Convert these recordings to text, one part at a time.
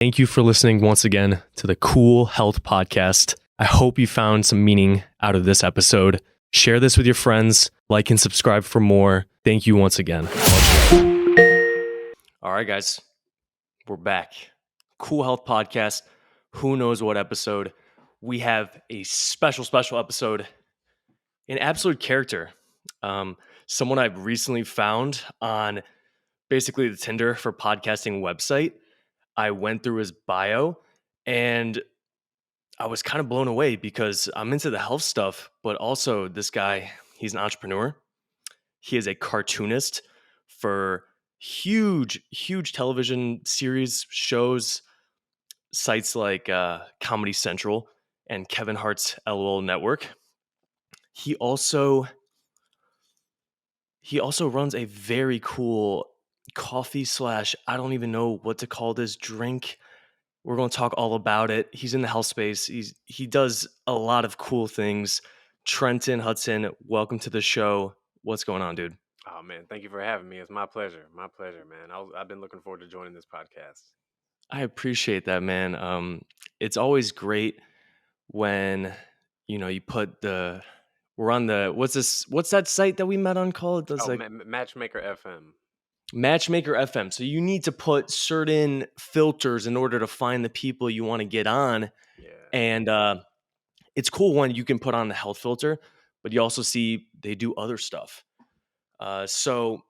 Thank you for listening once again to the Cool Health Podcast. I hope you found some meaning out of this episode. Share this with your friends, like and subscribe for more. Thank you once again. All right, guys, we're back. Cool Health Podcast. Who knows what episode? We have a special episode, an absolute character. Someone I've recently found on basically the Tinder for podcasting website. I went through his bio and I was kind of blown away because I'm into the health stuff, but also this guy, he's an entrepreneur. He is a cartoonist for huge television series, shows, sites like Comedy Central and Kevin Hart's LOL Network. He also runs a very cool coffee slash, I don't even know what to call this drink. We're going to talk all about it. He's in the health space. He does a lot of cool things. Trenton Hudson, welcome to the show. What's going on, dude? Oh man, thank you for having me. It's my pleasure. My pleasure, man. I've been looking forward to joining this podcast. I appreciate that, man. It's always great when you put we're on the what's that site that we met on called? That's like Matchmaker FM. Matchmaker FM. So you need to put certain filters in order to find the people you want to get on. Yeah. And it's cool when you can put on the health filter, but you also see they do other stuff. So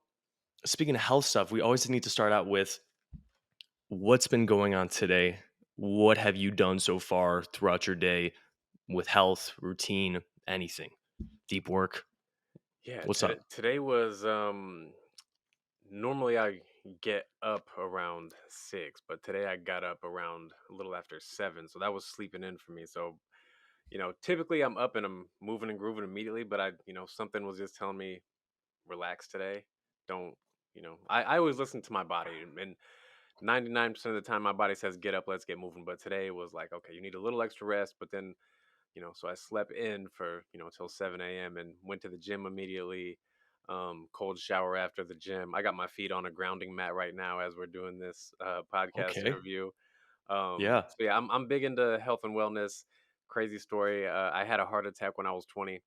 speaking of health stuff, we always need to start out with what's been going on today. What have you done so far throughout your day with health, routine, anything, deep work? Yeah. What's up? Today was normally I get up around 6, but today I got up around a little after 7. So that was sleeping in for me. So, typically I'm up and I'm moving and grooving immediately, but something was just telling me relax today. Don't, I always listen to my body, and 99% of the time my body says get up, let's get moving. But today it was like, okay, you need a little extra rest. But then, so I slept in for, till 7 a.m. and went to the gym immediately. Cold shower after the gym. I got my feet on a grounding mat right now as we're doing this podcast Okay. interview. Yeah. So yeah, I'm big into health and wellness. Crazy story. I had a heart attack when I was 20.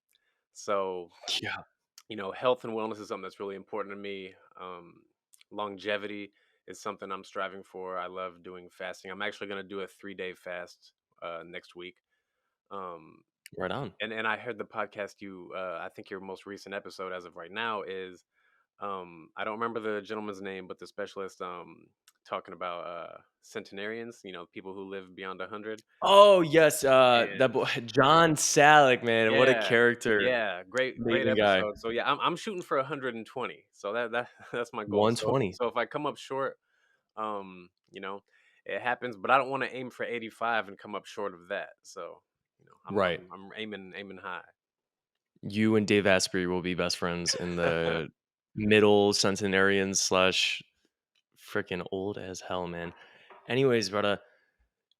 So, Yeah. health and wellness is something that's really important to me. Longevity is something I'm striving for. I love doing fasting. I'm actually going to do a 3-day fast next week. Um, Right on. and I heard the podcast I think your most recent episode as of right now is, I don't remember the gentleman's name, but the specialist talking about centenarians, people who live beyond 100. Oh yes, that And boy John Salick, man, what a yeah, character! yeah, great Amazing guy. episode. So yeah, I'm shooting for 120. So that that's my goal. So 120. so if I come up short, um, you know, it happens. But I don't want to aim for 85 and come up short of that. So I'm Right. I'm, I'm aiming high. You and Dave Asprey will be best friends in the middle centenarians slash freaking old as hell, man. Anyways, brother.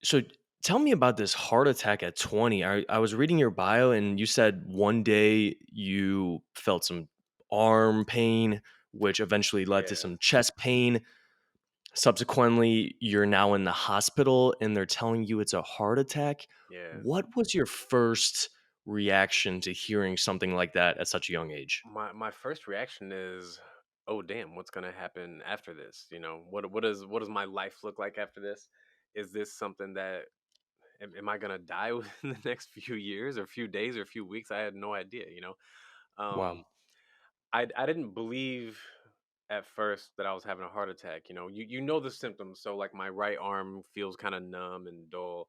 So tell me about this heart attack at 20. I was reading your bio and you said one day you felt some arm pain, which eventually led to Yeah, some chest pain. Subsequently, you're now in the hospital and they're telling you it's a heart attack. yeah. What was your first reaction to hearing something like that at such a young age? My first reaction is, oh damn, what's gonna happen after this? What does my life look like after this? Is this something that am I gonna die within the next few years or few days or few weeks? I had no idea. Wow. Um, I didn't believe at first that I was having a heart attack. You know the symptoms. So like my right arm feels kind of numb and dull,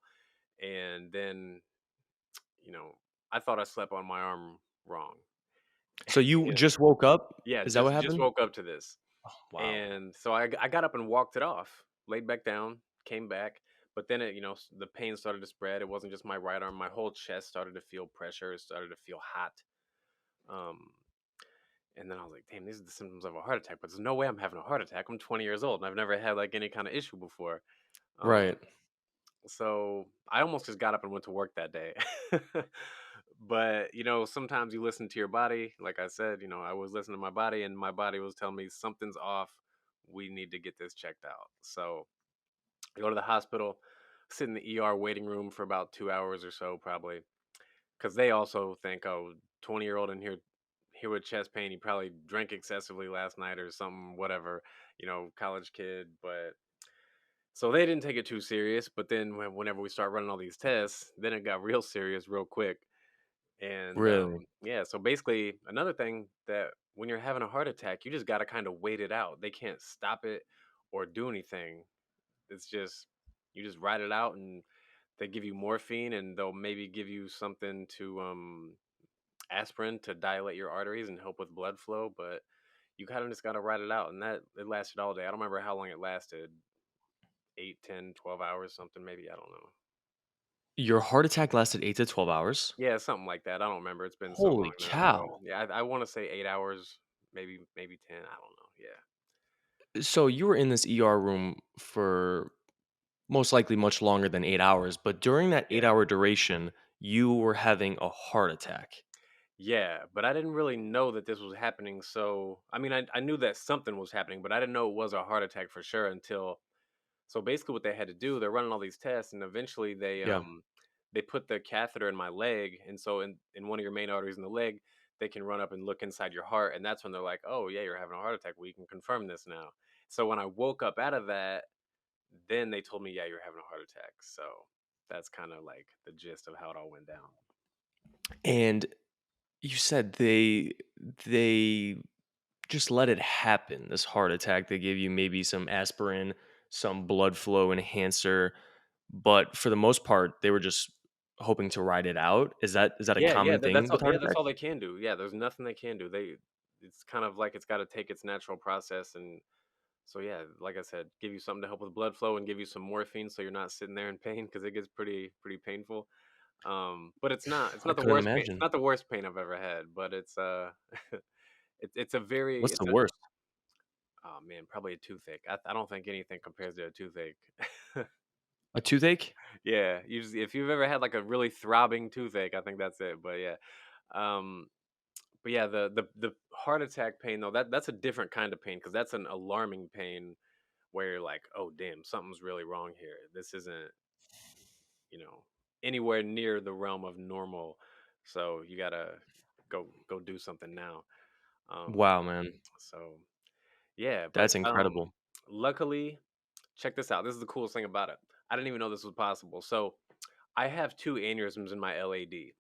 and then you know I thought I slept on my arm wrong. So you Yeah, just woke up? yeah, Is that what just happened? woke up to this, Wow. and so I got up and walked it off, laid back down, came back. But then the pain started to spread. It wasn't just my right arm; my whole chest started to feel pressure. It started to feel hot. Um, And then I was like, damn, these are the symptoms of a heart attack. But there's no way I'm having a heart attack. I'm 20 years old and I've never had like any kind of issue before. Um, Right. so I almost just got up and went to work that day. But sometimes you listen to your body. Like I said, I was listening to my body and my body was telling me something's off. We need to get this checked out. So I go to the hospital, sit in the ER waiting room for about 2 hours or so, probably, because they also think, oh, 20-year-old in here with chest pain, he probably drank excessively last night or something, whatever, college kid. But so they didn't take it too serious. But then whenever we start running all these tests, then it got real serious real quick. And Really? yeah, so basically, another thing that when you're having a heart attack, you just got to kind of wait it out. They can't stop it or do anything. It's just you just ride it out, and they give you morphine, and they'll maybe give you something to aspirin to dilate your arteries and help with blood flow. But you kind of just got to ride it out, and that it lasted all day. I don't remember how long it lasted, 8, 10, 12 hours, something maybe. I don't know. Your heart attack lasted 8 to 12 hours? Yeah, something like that. I don't remember. It's been so long Holy now, but cow. yeah, I want to say 8 hours, maybe 10. I don't know. Yeah, So you were in this ER room for most likely much longer than 8 hours, but during that yeah, 8-hour duration, you were having a heart attack. yeah. But I didn't really know that this was happening. So I mean, I knew that something was happening, but I didn't know it was a heart attack for sure until. So basically, what they had to do, they're running all these tests, and eventually Yeah. they put the catheter in my leg, and so in one of your main arteries in the leg, they can run up and look inside your heart, and that's when they're like, "Oh yeah, you're having a heart attack. We can confirm this now." So when I woke up out of that, then they told me, "Yeah, you're having a heart attack." So that's kind of like the gist of how it all went down. And you said they just let it happen, this heart attack. They gave you maybe some aspirin, some blood flow enhancer, but for the most part, they were just hoping to ride it out. Is that a Yeah, yeah, common thing with heart that's all attacks? they can do. Yeah, there's nothing they can do. It's kind of like it's got to take its natural process. And so yeah, like I said, give you something to help with blood flow and give you some morphine so you're not sitting there in pain because it gets pretty painful. But it's I not the couldn't worst pain. It's imagine. not the worst pain I've ever had, but it's a very What's the it's a worst? oh man, probably a toothache. I don't think anything compares to a toothache. A toothache? Yeah, usually if you've ever had like a really throbbing toothache, I think that's it. But yeah. Um but yeah, the heart attack pain though, that's a different kind of pain because that's an alarming pain where you're like, "Oh, damn, something's really wrong here. This isn't, you know, anywhere near the realm of normal. So you gotta go do something now." Um, Wow, man. so yeah, but That's incredible. luckily, check this out. This is the coolest thing about it. I didn't even know this was possible. So I have two aneurysms in my LAD,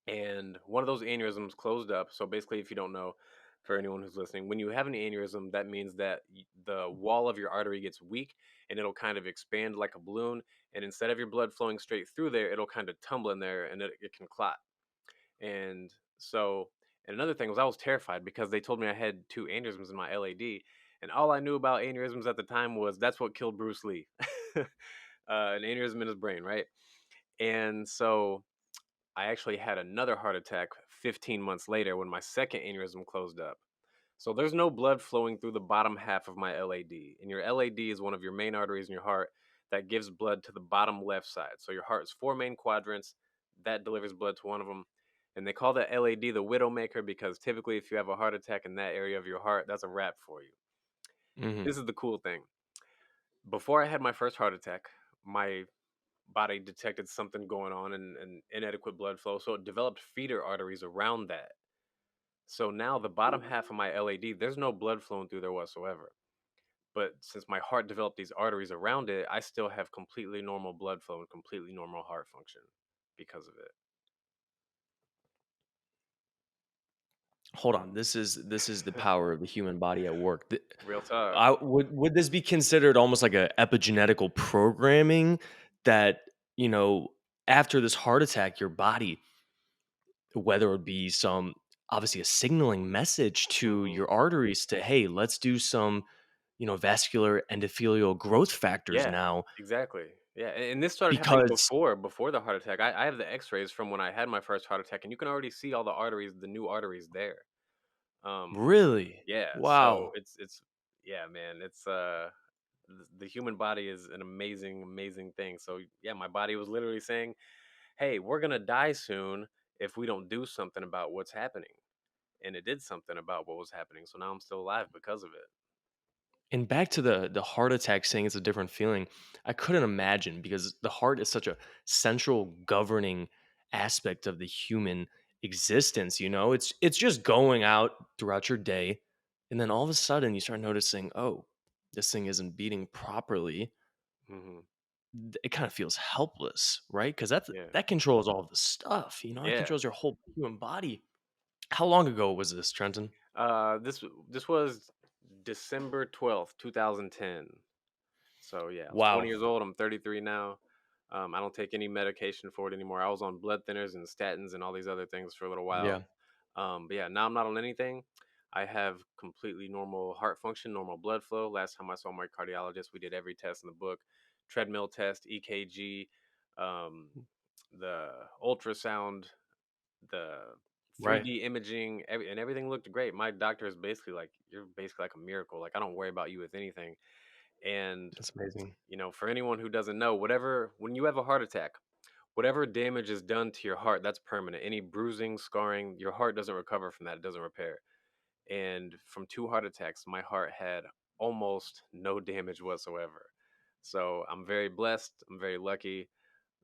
and one of those aneurysms closed up. So basically, if you don't know, for anyone who's listening, when you have an aneurysm, that means that the wall of your artery gets weak, and it'll kind of expand like a balloon. And instead of your blood flowing straight through there, it'll kind of tumble in there, and it can clot. And so, and another thing was I was terrified because they told me I had two aneurysms in my LAD, and all I knew about aneurysms at the time was that's what killed Bruce Lee, an aneurysm in his brain, right? And so I actually had another heart attack 15 months later when my second aneurysm closed up. So there's no blood flowing through the bottom half of my LAD. And your LAD is one of your main arteries in your heart that gives blood to the bottom left side. So your heart's four main quadrants that delivers blood to one of them. And they call that LAD the widowmaker because typically if you have a heart attack in that area of your heart, that's a wrap for you. Mhm. This is the cool thing. Before I had my first heart attack, my body detected something going on and inadequate blood flow. So it developed feeder arteries around that. So now the bottom half of my LAD, there's no blood flowing through there whatsoever. But since my heart developed these arteries around it, I still have completely normal blood flow and completely normal heart function because of it. Hold on. This is the power of the human body at work. Real talk. I would this be considered almost like a epigenetical programming that, you know, after this heart attack, your body, whether it be some obviously a signaling message to Hmm. your arteries to, hey, let's do some, vascular endothelial growth factors Yeah, now exactly. Yeah, and this started happening because before the heart attack. I have the X-rays from when I had my first heart attack, and you can already see all the arteries, the new arteries there. Um, really, yeah, so wow. it's yeah, man, it's the human body is an amazing thing. So yeah, my body was literally saying, "Hey, we're gonna die soon if we don't do something about what's happening," and it did something about what was happening. So now I'm still alive because of it. And back to the heart attack saying it's a different feeling. I couldn't imagine because the heart is such a central governing aspect of the human existence, you know? It's just going out throughout your day and then all of a sudden you start noticing, "Oh, this thing isn't beating properly." Hmm. It kind of feels helpless, right? Cuz Yeah. that controls all of the stuff, you know? It Yeah. controls your whole human body. How long ago was this, Trenton? This was December 12th, 2010. So yeah, I was 20 Wow. years old. I'm 33 now. I don't take any medication for it anymore. I was on blood thinners and statins and all these other things for a little while. Yeah. But yeah, now I'm not on anything. I have completely normal heart function, normal blood flow. Last time I saw my cardiologist, we did every test in the book: treadmill test, EKG, um, the ultrasound, the Right. 3D imaging, and everything looked great. My doctor is basically like, "You're basically like a miracle. Like I don't worry about you with anything." And That's amazing. for anyone who doesn't know, whatever when you have a heart attack, whatever damage is done to your heart, that's permanent. Any bruising, scarring, your heart doesn't recover from that. It doesn't repair. And from 2 heart attacks, my heart had almost no damage whatsoever. So, I'm very blessed, I'm very lucky.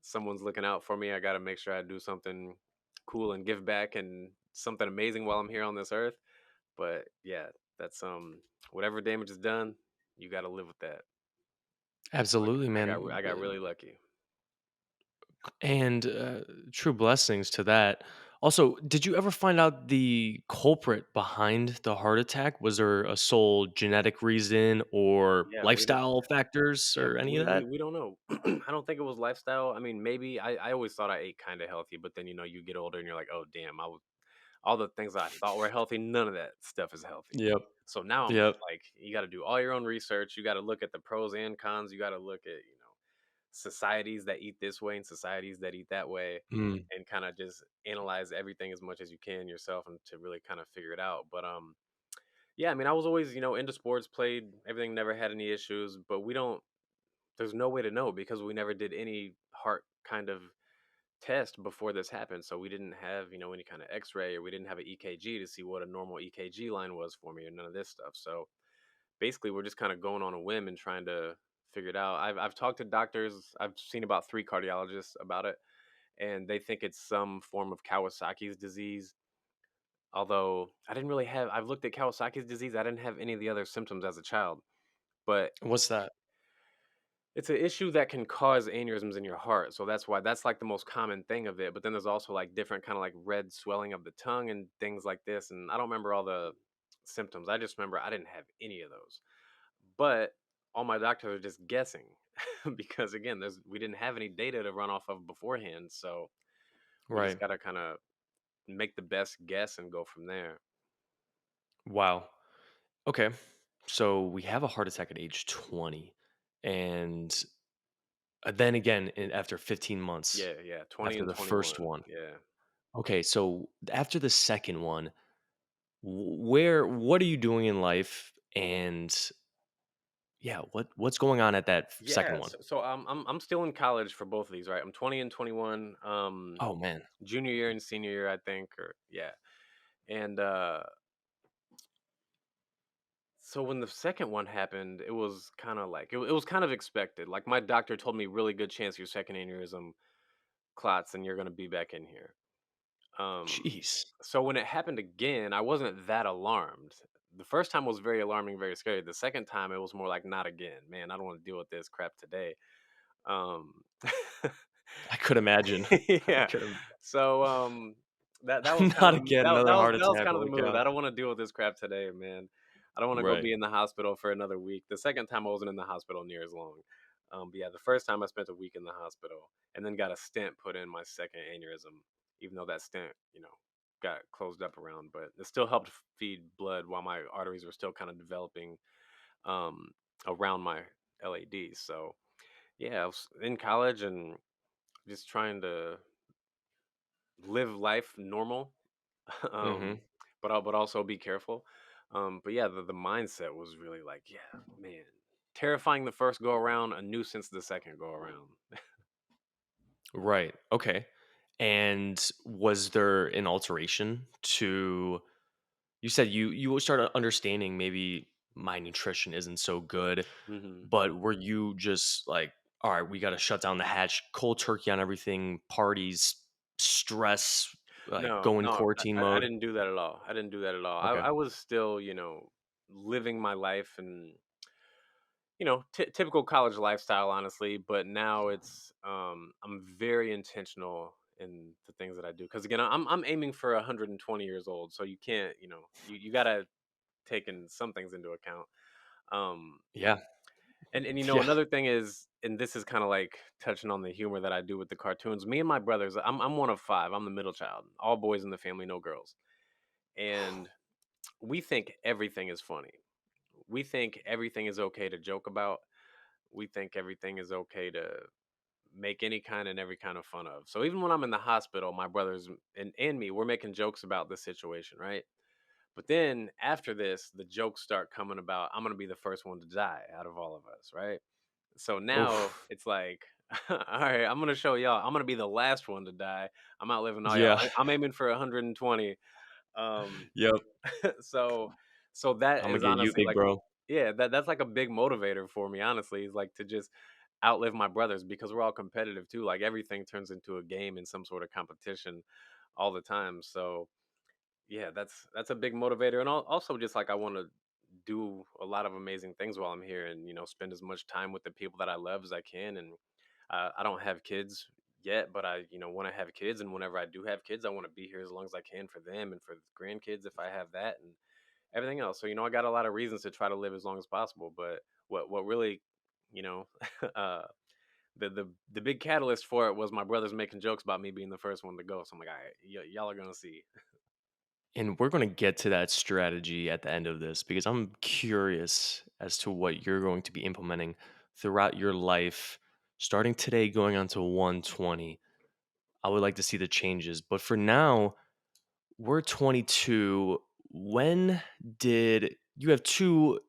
Someone's looking out for me. I gotta make sure I do something cool and give back and something amazing while I'm here on this earth. But, yeah, that's, whatever damage is done, you gotta live with that. So, Absolutely, I man. got really lucky. And true blessings to that. Also, did you ever find out the culprit behind the heart attack? Was there a sole genetic reason or Yeah, we don't. lifestyle factors Yeah, or any of that? we don't know. I don't think it was lifestyle. I mean, maybe I always thought I ate kind of healthy, but then you get older and you're like, oh damn, all the things I thought were healthy, none of that stuff is healthy. Yep. So now I'm Yep. like, you got to do all your own research. You got to look at the pros and cons. You got to look at societies that eat this way and societies that eat that way, Mm. and kind of just analyze everything as much as you can yourself and to really kind of figure it out. But yeah, I mean, I was always into sports, played everything, never had any issues, but we don't there's no way to know because we never did any heart kind of test before this happened. So we didn't have, any kind of x-ray, or we didn't have an EKG to see what a normal EKG line was for me, or none of this stuff. So basically we're just kind of going on a whim and trying to figure it out. I've talked to doctors. I've seen about 3 cardiologists about it, and they think it's some form of Kawasaki's disease. Although I've looked at Kawasaki's disease. I didn't have any of the other symptoms as a child, but What's that? it's an issue that can cause aneurysms in your heart, so that's, like, the most common thing of it, but then there's also, like, different kinda, like, red swelling of the tongue and things like this, and I don't remember all the symptoms. I just remember I didn't have any of those, but all my doctors are just guessing because, again, we didn't have any data to run off of beforehand, so we just Right. gotta kinda make the best guess and go from there. Wow. Okay. So we have a heart attack at age 20. And then again, after 15 months Yeah, yeah, 20 after and the first 21, one. yeah. Okay. So after the second one, what are you doing in life? And yeah, what's going on at that second Yeah, one? so I'm still in college for both of these, right? I'm 20 and 21, Oh man. junior year and senior year, I think, or yeah. And so when the second one happened, it was kind of like it was kind of expected. Like my doctor told me, really good chance your second aneurysm clots and you're gonna be back in here. Um, Jeez. so when it happened again, I wasn't that alarmed. The first time was very alarming, very scary. The second time, it was more like, not again, man. I don't want to deal with this crap today. Um, I could imagine. I yeah. could So, that was kind of not the again, another heart that was attack. kind of the Holy mood. I cow. don't wanna deal with this crap today, man. I don't wanna go Right. be in the hospital for another week. The second time I wasn't in the hospital near as long. But yeah, the first time I spent a week in the hospital and then got a stent put in my second aneurysm, even though that stent, got closed up around, but it still helped feed blood while my arteries were still kind of developing, um, around my LAD. So yeah, I was in college and just trying to live life normal, Hmm. um, but also be careful. But yeah, the mindset was really like, yeah, man, terrifying the first go around, a nuisance the second go around. Right. Okay. And was there an alteration to? You said you started understanding maybe my nutrition isn't so good. Hmm. But were you just like, all right, we got to shut down the hatch, cold turkey on everything, parties, stress, like No, go in no, quarantine I mode? didn't do that at all. I didn't do that at all. Okay. I was still, living my life and typical college lifestyle, honestly. But now I'm very intentional in the things that I do because again, I'm aiming for 120 years old, so you can't, you gotta take in some things into account. Um, Yeah. and Yeah. another thing is, and this is kind of like touching on the humor that I do with the cartoons. Me and my brothers, I'm one of five. I'm the middle child, all boys in the family, no girls, and we think everything is funny. We think everything is okay to joke about. We think everything is okay to make any kind and every kind of fun of. So even when I'm in the hospital, my brothers and me, we're making jokes about the situation, right? But then after this, the jokes start coming about I'm gonna be the first one to die out of all of us, right? So now Oof. it's like, all right, I'm gonna show y'all. I'm gonna be the last one to die. I'm outliving all y'all. Yeah. I'm aiming for 120. Um, Yep. so so that I'm gonna is get you, honestly big like, bro. yeah, that's like a big motivator for me, honestly, is like to just outlive my brothers because we're all competitive too. Like everything turns into a game and some sort of competition all the time. So yeah, that's a big motivator. And also just like I want to do a lot of amazing things while I'm here and spend as much time with the people that I love as I can. And I don't have kids yet, but I want to have kids. And whenever I do have kids, I want to be here as long as I can for them and for the grandkids if I have that. And everything else. So, I got a lot of reasons to try to live as long as possible. But what really, you know, uh, the big catalyst for it was my brothers making jokes about me being the first one to go. So I'm like, all right, y'all are gonna see. And we're going to get to that strategy at the end of this because I'm curious as to what you're going to be implementing throughout your life, starting today, going on to 120. I would like to see the changes. But for now, we're 22. When did you have two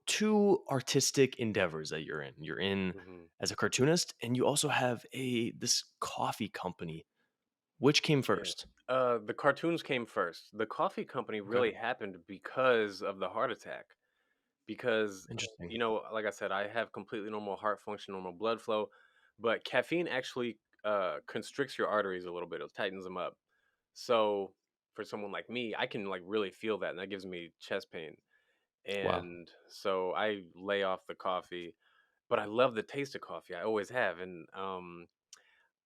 artistic endeavors that you're in? You're in Hmm. as a cartoonist, and you also have a this coffee company. Which came Yeah. first? The cartoons came first. The coffee company Okay, really happened because of the heart attack. Because interesting. like I said, I have completely normal heart function, normal blood flow, but caffeine actually constricts your arteries a little bit. It tightens them up. So for someone like me, I can like really feel that, and that gives me chest pain. Wow. And so I lay off the coffee, but I love the taste of coffee. I always have, and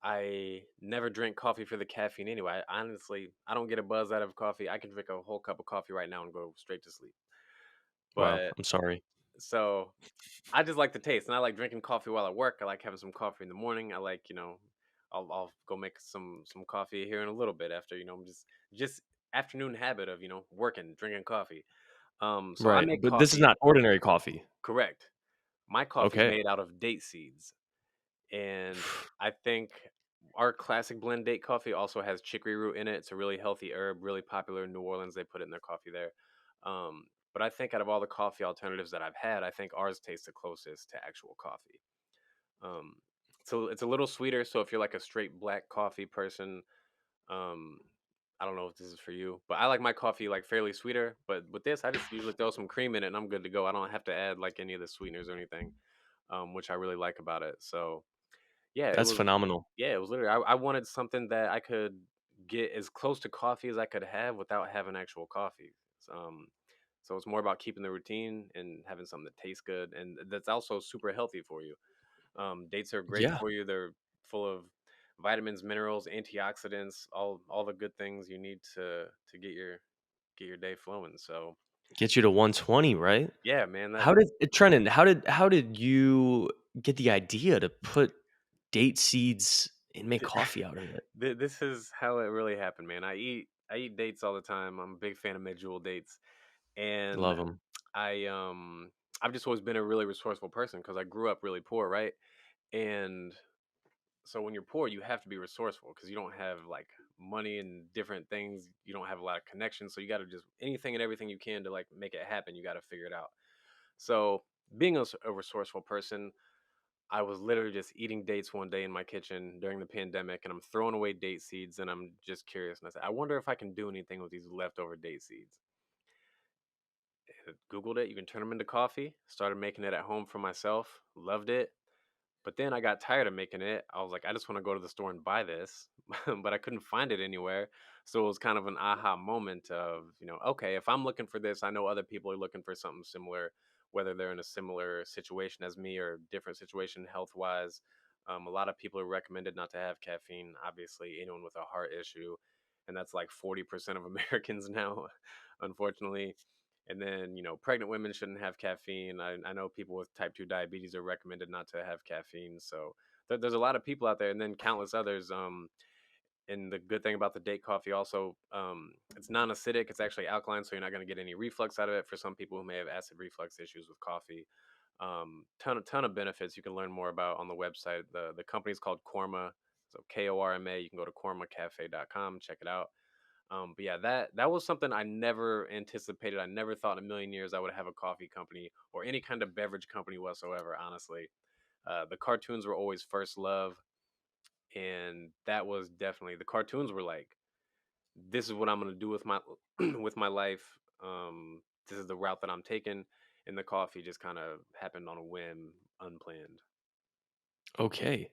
I never drink coffee for the caffeine anyway. Honestly, I don't get a buzz out of coffee. I can drink a whole cup of coffee right now and go straight to sleep. Wow. But I'm sorry. so I just like the taste, and I like drinking coffee while I work. I like having some coffee in the morning. I like, I'll go make some coffee here in a little bit after, I'm just afternoon habit of, working, drinking coffee. So I Right, make but this is coffee, not ordinary coffee. correct. My coffee is Okay. made out of date seeds, and I think our classic blend date coffee also has chicory root in it. It's a really healthy herb, really popular in New Orleans. They put it in their coffee there. But I think out of all the coffee alternatives that I've had, I think ours tastes the closest to actual coffee. Um, so it's a little sweeter. So if you're like a straight black coffee person, um, I don't know if this is for you, but I like my coffee like fairly sweeter. But with this, I just usually throw some cream in it and I'm good to go. I don't have to add like any of the sweeteners or anything, which I really like about it. So yeah, it That's was phenomenal. yeah, it was literally I wanted something that I could get as close to coffee as I could have without having actual coffee. Um, so it's more about keeping the routine and having something that tastes good and that's also super healthy for you. Dates are great Yeah, for you. They're full of vitamins, minerals, antioxidants, all the good things you need to get your day flowing. So get you to 120, right? yeah, man, that How did Trenton, how did you get the idea to put date seeds and make coffee out of it? this is how it really happened, man. I eat dates all the time. I'm a big fan of medjool dates, and Love them. I I've just always been a really resourceful person because I grew up really poor, right? And so when you're poor, you have to be resourceful because you don't have like money and different things. You don't have a lot of connections, so you got to just anything and everything you can to like make it happen. You got to figure it out. So being a resourceful person, I was literally just eating dates one day in my kitchen during the pandemic, and I'm throwing away date seeds, and I'm just curious. And I said, I wonder if I can do anything with these leftover date seeds. Googled it. You can turn them into coffee. Started making it at home for myself. Loved it. But then I got tired of making it. I was like, I just want to go to the store and buy this, but I couldn't find it anywhere. So it was kind of an aha moment of, okay, if I'm looking for this, I know other people are looking for something similar, whether they're in a similar situation as me or different situation health wise. A lot of people are recommended not to have caffeine. Obviously, anyone with a heart issue, and that's like 40% of Americans now, unfortunately. And then, pregnant women shouldn't have caffeine. I know people with type 2 diabetes are recommended not to have caffeine. So there's a lot of people out there, and then countless others. And the good thing about the date coffee also, it's non-acidic. It's actually alkaline, so you're not going to get any reflux out of it. For some people who may have acid reflux issues with coffee, ton of benefits you can learn more about on the website. The company's called Korma, so Korma. You can go to kormacafe.com, check it out. But yeah, that was something I never anticipated. I never thought in a million years I would have a coffee company or any kind of beverage company whatsoever. Honestly, the cartoons were always first love, and that was definitely the cartoons were like, this is what I'm gonna do with my with my life. This is the route that I'm taking, and the coffee just kind of happened on a whim, unplanned. Okay.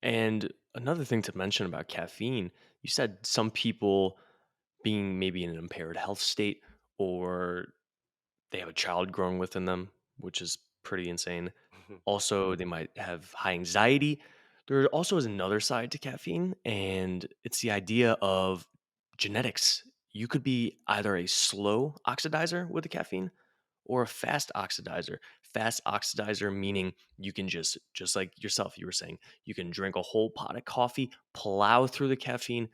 And another thing to mention about caffeine, you said some people being maybe in an impaired health state or they have a child growing within them, which is pretty insane. Also, they might have high anxiety. There also is another side to caffeine, and it's the idea of genetics. You could be either a slow oxidizer with the caffeine or a fast oxidizer. Fast oxidizer meaning you can just like yourself, you were saying, you can drink a whole pot of coffee, plow through the caffeine.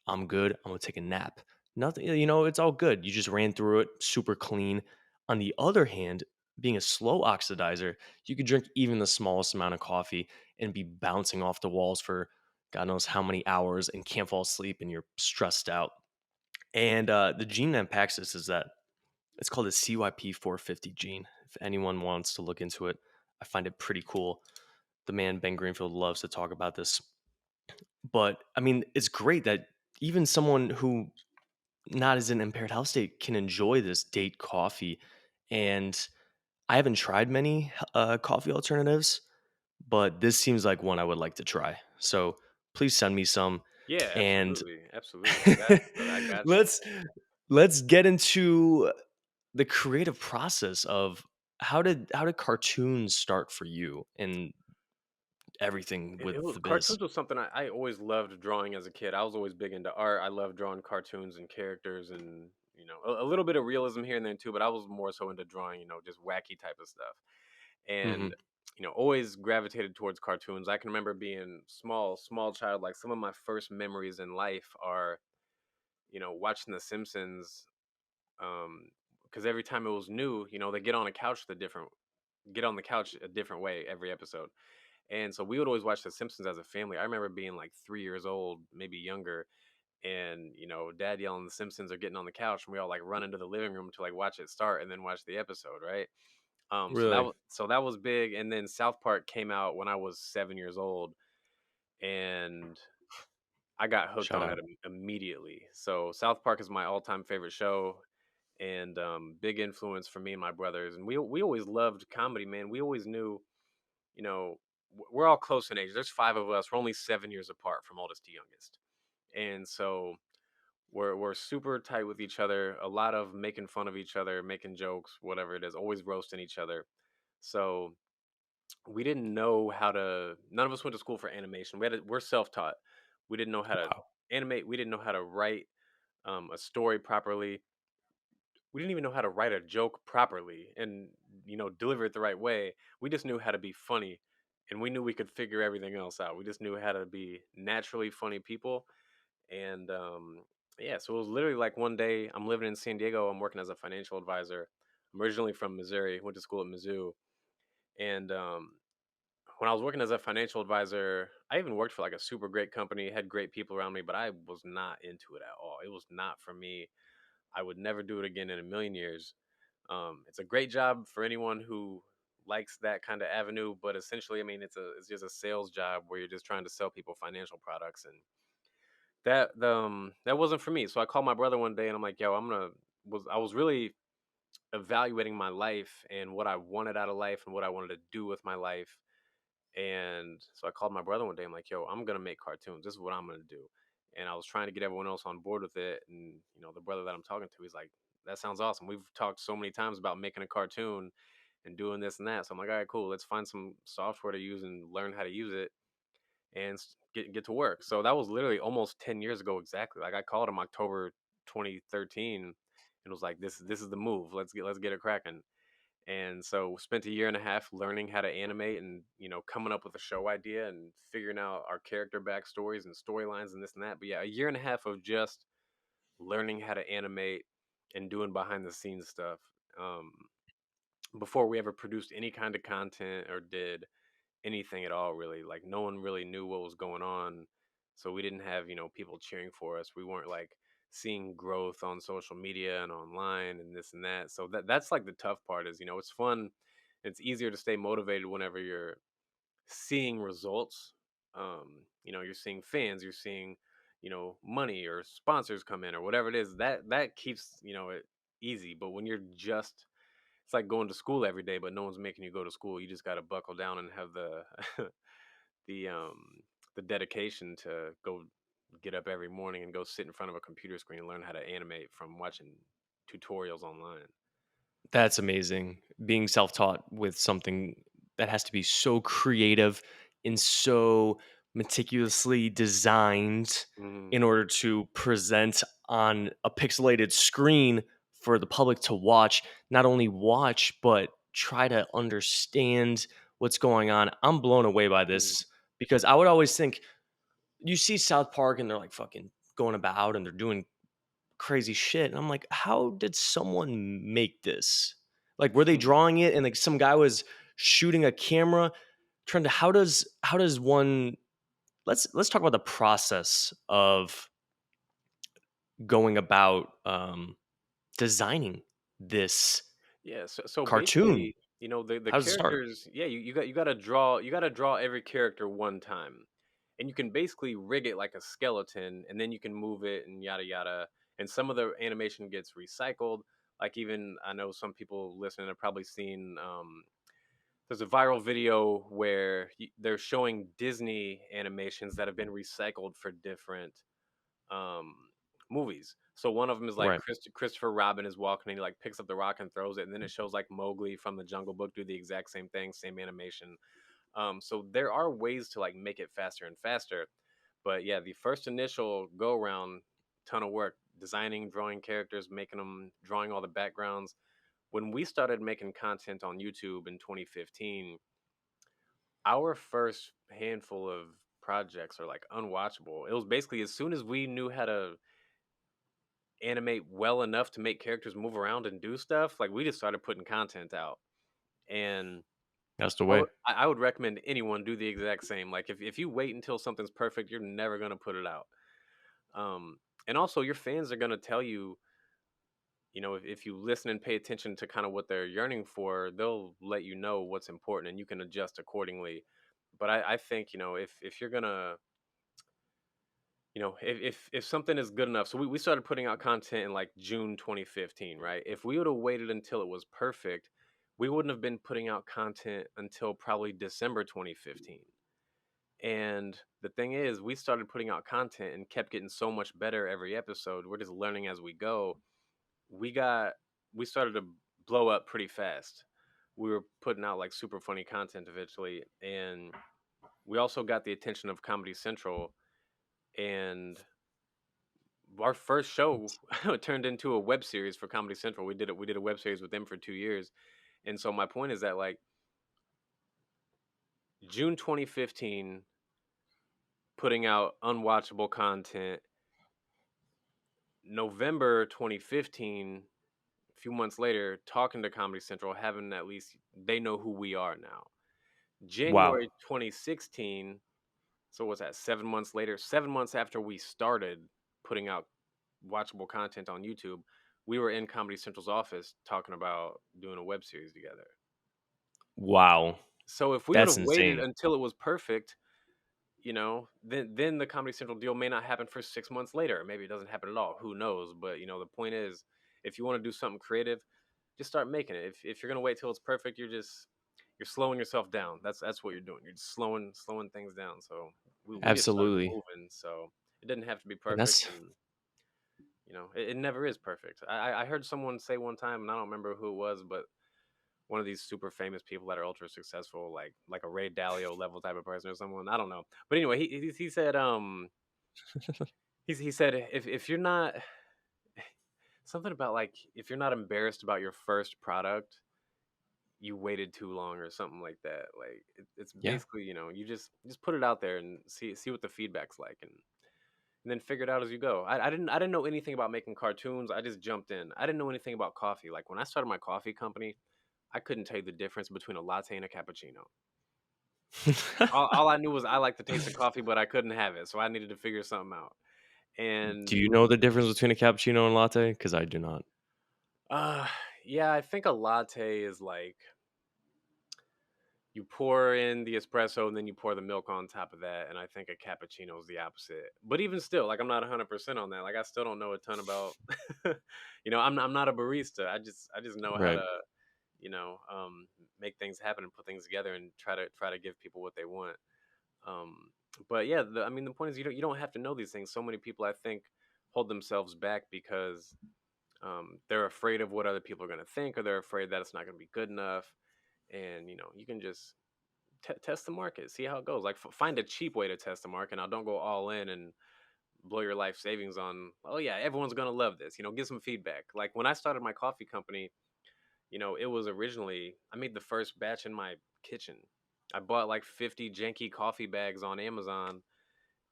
I'm good. I'm gonna take a nap. Nothing, it's all good. You just ran through it, super clean. On the other hand, being a slow oxidizer, you could drink even the smallest amount of coffee and be bouncing off the walls for God knows how many hours and can't fall asleep and you're stressed out. And the gene that impacts this is that it's called the CYP450 gene. If anyone wants to look into it, I find it pretty cool. The man Ben Greenfield loves to talk about this. But I mean, it's great that even someone who not as an impaired health state can enjoy this date coffee. And I haven't tried many coffee alternatives, but this seems like one I would like to try. So please send me some. Yeah, And absolutely, absolutely. I got you, brother. I got you. let's let's get into the creative process of how did cartoons start for you and everything It with was the biz. cartoons was something I always loved drawing as a kid. I was always big into art. I loved drawing cartoons and characters and a little bit of realism here and there too, but I was more so into drawing, just wacky type of stuff. Hmm. And always gravitated towards cartoons. I can remember being small child. Like some of my first memories in life are, watching The Simpsons. Because every time it was new, they get on the couch a different way every episode. And so we would always watch The Simpsons as a family. I remember being like 3 years old, maybe younger, and dad yelling The Simpsons are getting on the couch, and we all like run into the living room to like watch it start and then watch the episode, right? Really? So that was big. And then South Park came out when I was 7 years old, and I got hooked Shout on it out. immediately. So South Park is my all-time favorite show, and big influence for me and my brothers. And we always loved comedy, man. We always knew, you know, we're all close in age. There's five of us. We're only 7 years apart from oldest to youngest, and so we're super tight with each other. A lot of making fun of each other, making jokes, whatever it is. Always roasting each other. So we didn't know how to. None of us went to school for animation. We're self-taught. We didn't know how to Wow. animate. We didn't know how to write a story properly. We didn't even know how to write a joke properly and deliver it the right way. We just knew how to be funny, and we knew we could figure everything else out. We just knew how to be naturally funny people. And yeah, so it was literally like one day I'm living in San Diego. I'm working as a financial advisor. I'm originally from Missouri. Went to school at Mizzou. And when I was working as a financial advisor, I even worked for like a super great company, had great people around me, but I was not into it at all. It was not for me. I would never do it again in a million years. It's a great job for anyone who likes that kind of avenue, but essentially, I mean, it's just a sales job where you're just trying to sell people financial products, and that wasn't for me. So I called my brother one day, and I'm like, "Yo, I was really evaluating my life and what I wanted out of life and what I wanted to do with my life. And so I called my brother one day. I'm like, "Yo, I'm gonna make cartoons. This is what I'm gonna do." And I was trying to get everyone else on board with it. And the brother that I'm talking to, he's like, "That sounds awesome. We've talked so many times about making a cartoon and doing this and that." So I'm like, "All right, cool. Let's find some software to use and learn how to use it and get to work." So that was literally almost 10 years ago exactly. Like I called him October 2013 and was like, "This is the move. Let's get it cracking." And so spent a year and a half learning how to animate and coming up with a show idea and figuring out our character backstories and storylines and this and that. But yeah, a year and a half of just learning how to animate and doing behind the scenes stuff, um, before we ever produced any kind of content or did anything at all. Really, like no one really knew what was going on, so we didn't have people cheering for us. We weren't like seeing growth on social media and online and this and that. So that's like the tough part is it's fun. It's easier to stay motivated whenever you're seeing results. You're seeing fans, you're seeing money or sponsors come in or whatever it is. That keeps it easy. But when you're just, it's like going to school every day, but no one's making you go to school. You just got to buckle down and have the the um the dedication to go get up every morning and go sit in front of a computer screen and learn how to animate from watching tutorials online. That's amazing. Being self-taught with something that has to be so creative and so meticulously designed Hmm. in order to present on a pixelated screen for the public to watch, not only watch, but try to understand what's going on. I'm blown away by Hmm. this because I would always think you see South Park and they're like fucking going about and they're doing crazy shit. And I'm like, how did someone make this? Like, were they drawing it and like some guy was shooting a camera? Trying to how does one let's talk about the process of going about designing this Yeah, so cartoon. basically, the How does it start? characters, yeah, you got to draw every character one time. And you can basically rig it like a skeleton and then you can move it and yada yada. And some of the animation gets recycled. Like even I know some people listening have probably seen there's a viral video where they're showing Disney animations that have been recycled for different um movies. So one of them is like Right. Christopher Robin is walking and he like picks up the rock and throws it, and then it shows like Mowgli from the Jungle Book do the exact same thing, same animation. So there are ways to like make it faster and faster. But yeah, the first initial go around, ton of work designing, drawing characters, making them, drawing all the backgrounds. When we started making content on YouTube in 2015, our first handful of projects are like unwatchable. It was basically as soon as we knew how to animate well enough to make characters move around and do stuff, like we just started putting content out. And That's the I way. would I would recommend anyone do the exact same. Like if you wait until something's perfect, you're never gonna put it out. Um, and also your fans are gonna tell you, if you listen and pay attention to kind of what they're yearning for, they'll let you know what's important and you can adjust accordingly. But I think, if you're gonna, if something is good enough. So we started putting out content in like June 2015, right? If we would have waited until it was perfect, we wouldn't have been putting out content until probably December 2015. And the thing is, we started putting out content and kept getting so much better every episode. We're just learning as we go. We got we started to blow up pretty fast. We were putting out like super funny content eventually, and we also got the attention of Comedy Central. And our first show turned into a web series for Comedy Central. We did a web series with them for 2 years. And so my point is that like June 2015, putting out unwatchable content. November 2015, a few months later, talking to Comedy Central, having at least they know who we are now. Wow. January 2016, so what's that, 7 months later, 7 months after we started putting out watchable content on YouTube, we were in Comedy Central's office talking about doing a web series together. Wow. So if we would That's have waited insane. until it was perfect, then the Comedy Central deal may not happen for 6 months later. Maybe it doesn't happen at all. Who knows? But the point is, if you want to do something creative, just start making it. If you're gonna wait till it's perfect, you're slowing yourself down. That's what you're doing. You're just slowing things down. So we just started Absolutely. moving. So it didn't have to be And perfect, and it never is perfect. I heard someone say one time, and I don't remember who it was, but one of these super famous people that are ultra successful, like a Ray Dalio level type of person or someone. I don't know, but anyway, he said he said if you're not something about like if you're not embarrassed about your first product, you waited too long or something like that. Like it's yeah. basically you just put it out there and see what the feedback's like, and then figure it out as you go. I didn't know anything about making cartoons. I just jumped in. I didn't know anything about coffee. Like when I started my coffee company, I couldn't tell you the difference between a latte and a cappuccino. All I knew was I like the taste of coffee, but I couldn't have it, so I needed to figure something out. Do And you know the difference between a cappuccino and latte? Because I do not. uh, yeah, I think a latte is like you pour in the espresso and then you pour the milk on top of that, and I think a cappuccino is the opposite. But even still, like I'm not 100% on that. Like I still don't know a ton about, I'm not a barista. I just know how Right. to, you know, um, make things happen and put things together and try to give people what they want. Um, but yeah, I mean, the point is you don't have to know these things. So many people I think hold themselves back because they're afraid of what other people are going to think, or they're afraid that it's not going to be good enough. And you can just test the market, see how it goes. Like find a cheap way to test the market. Now, don't go all in and blow your life savings on. Oh yeah, everyone's gonna love this. Give some feedback. Like when I started my coffee company, it was originally I made the first batch in my kitchen. I bought like 50 janky coffee bags on Amazon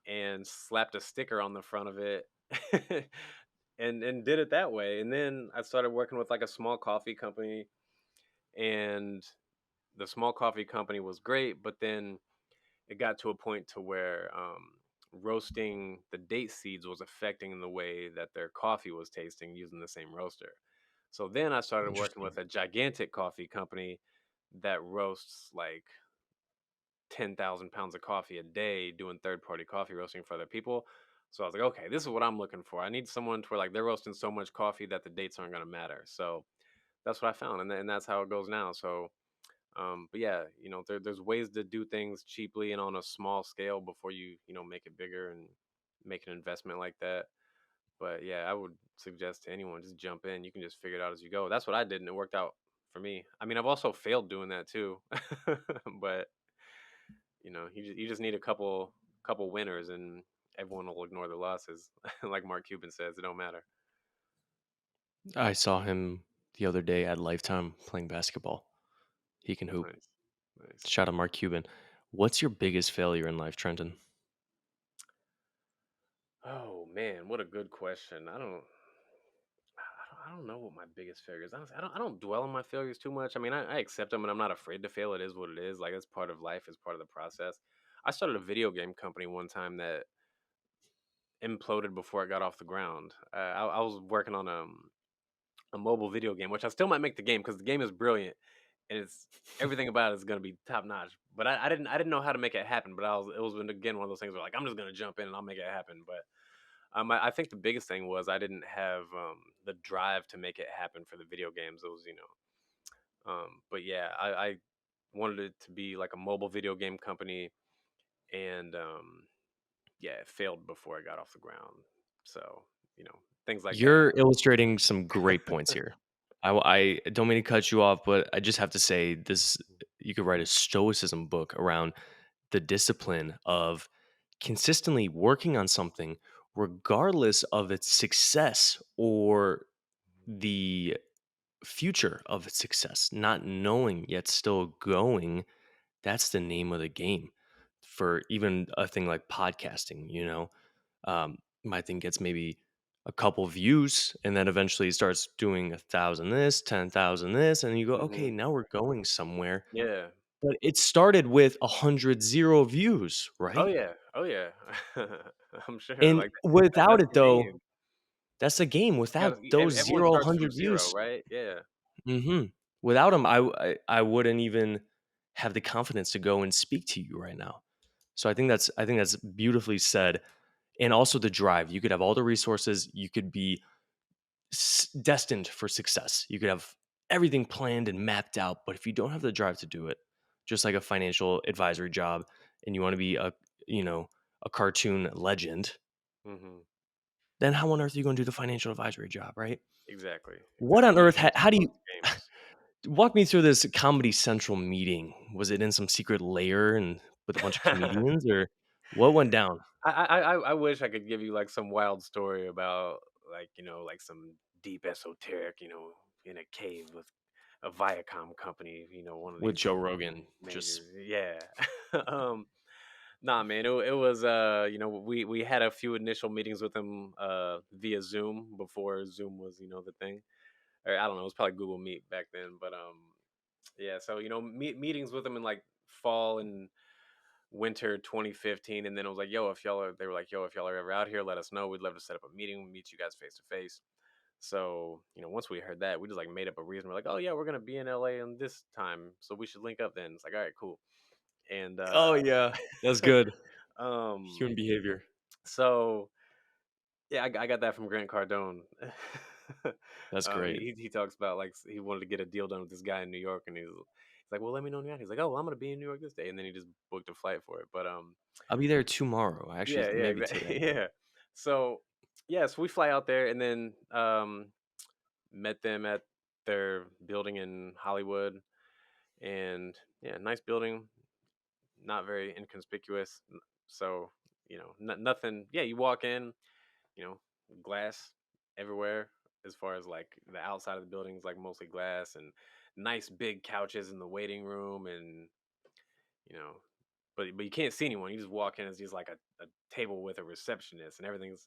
and slapped a sticker on the front of it. and did it that way. And then I started working with like a small coffee company, and the small coffee company was great, but then it got to a point to where roasting the date seeds was affecting the way that their coffee was tasting using the same roaster. So then I started working Interesting. with a gigantic coffee company that roasts like 10,000 pounds of coffee a day doing third party coffee roasting for other people. So I was like, okay, this is what I'm looking for. I need someone to where like they're roasting so much coffee that the dates aren't going to matter. So that's what I found. And that's how it goes now. So but yeah, there's ways to do things cheaply and on a small scale before you make it bigger and make an investment like that. But yeah, I would suggest to anyone just jump in. You can just figure it out as you go. That's what I did, and it worked out for me. I mean, I've also failed doing that too, but you just need a couple winners, and everyone will ignore the losses. Like Mark Cuban says, it don't matter. I saw him the other day at Lifetime playing basketball. He can hoop. Nice, nice. Shout out Mark Cuban. What's your biggest failure in life, Trenton? Oh man, what a good question. I don't know what my biggest failure is. Honestly, I don't dwell on my failures too much. I mean, I accept them and I'm not afraid to fail. It is what it is. Like it's part of life. It's part of the process. I started a video game company one time that imploded before it got off the ground. I was working on a mobile video game, which I still might make the game because the game is brilliant and it's everything about it is going to be top notch. But I didn't know how to make it happen. But it was again one of those things where like I'm just going to jump in and I'll make it happen. But I think the biggest thing was I didn't have the drive to make it happen for the video games. It was, but yeah, I wanted it to be like a mobile video game company, and yeah, it failed before it got off the ground. So, you know, things like that. You're illustrating some great points here. I don't mean to cut you off, but I just have to say this. You could write a stoicism book around the discipline of consistently working on something, regardless of its success or the future of its success, not knowing yet still going. That's the name of the game for even a thing like podcasting. My thing gets maybe a couple views and then eventually it starts doing 1,000 this, 10,000 this, and you go, okay, Hmm. now we're going somewhere. Yeah. But it started with 100 zero views, Oh right? yeah. Oh yeah. I'm sure. And Like without that's it the though, game. that's the game. You got Without to. those Everyone zero, starts from 100 zero, views, right? Yeah. hmm without them, I wouldn't even have the confidence to go and speak to you right now. So I think that's beautifully said. And also the drive. You could have all the resources. You could be destined for success. You could have everything planned and mapped out. But if you don't have the drive to do it, just like a financial advisory job, and you want to be you know, a cartoon legend, Hmm. then how on earth are you going to do the financial advisory job, right? Exactly. What Exactly. on earth? Lose How do you those games. walk me through this Comedy Central meeting? Was it in some secret lair and with a bunch of comedians, or what went down? I wish I could give you like some wild story about like like some deep esoteric in a cave with a Viacom company, one of With these Joe Rogan, just majors. Yeah. um, Nah, man, it was we had a few initial meetings with him via Zoom before Zoom was the thing, or I don't know, it was probably Google Meet back then, but yeah, so meetings with him in like fall and winter 2015, and then it was like, yo, if y'all are, they were like, yo, if y'all are ever out here, let us know. We'd love to set up a meeting, meet you guys face to face. So, once we heard that, we just like made up a reason. We're like, oh yeah, we're gonna be in LA on this time, so we should link up then. It's like, all right, cool. And oh yeah, that's good. um, Human behavior. so yeah, I got that from Grant Cardone. That's great. He talks about like he wanted to get a deal done with this guy in New York, and he's like, well, let me know when you're out. He's like, oh, well, I'm gonna be in New York this day, and then he just booked a flight for it. But I'll be there tomorrow. Actually, yeah, yeah, maybe today. exactly. Yeah. So, yeah, so we fly out there and then met them at their building in Hollywood, and yeah, nice building, not very inconspicuous. So, nothing. Yeah, you walk in, you know, glass everywhere as far as like the outside of the building is like mostly glass and nice big couches in the waiting room and you know but you can't see anyone. You just walk in as just like a table with a receptionist, and everything's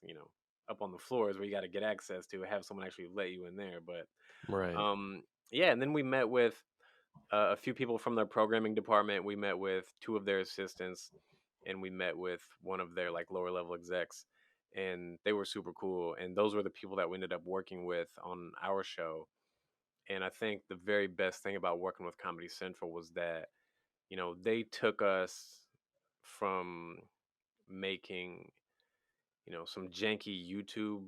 up on the floors where you got to get access to have someone actually let you in there. But Right. um, yeah, and then we met with a few people from their programming department. We met with two of their assistants, and we met with one of their like lower level execs, and they were super cool. And those were the people that we ended up working with on our show. And I think the very best thing about working with Comedy Central was that they took us from making, some janky YouTube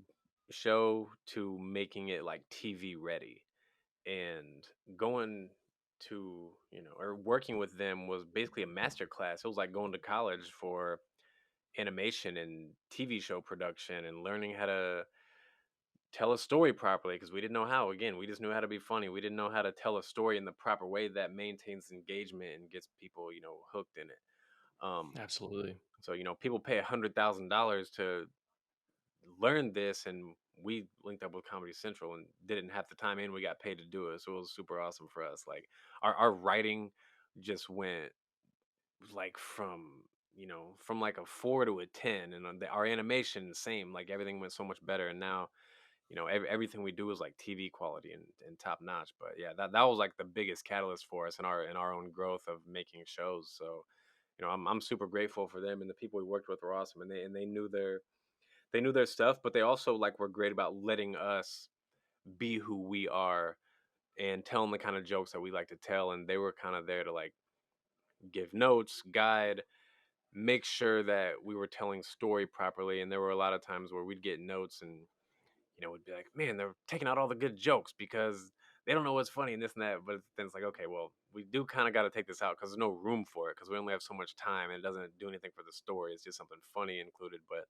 show to making it like TV ready. And going to, or working with them was basically a master class. It was like going to college for animation and TV show production and learning how to tell a story properly because we didn't know how. Again, we just knew how to be funny. We didn't know how to tell a story in the proper way that maintains engagement and gets people, hooked in it. Um, Absolutely. so people pay $100,000 to learn this, and we linked up with Comedy Central and didn't have the time, and we got paid to do it. So it was super awesome for us. Like our writing just went like from like a 4 to a 10, and our animation the same. Like everything went so much better, and now everything we do is like TV quality and top notch. But yeah, that was like the biggest catalyst for us in our own growth of making shows. So I'm super grateful for them, and the people we worked with were awesome, and they knew their stuff, but they also like were great about letting us be who we are and telling the kind of jokes that we like to tell. And they were kind of there to like give notes, guide, make sure that we were telling story properly. And there were a lot of times where we'd get notes and would be like, man, they're taking out all the good jokes because they don't know what's funny and this and that. But then it's like, okay, well, we do kind of got to take this out because there's no room for it because we only have so much time and it doesn't do anything for the story. It's just something funny included. But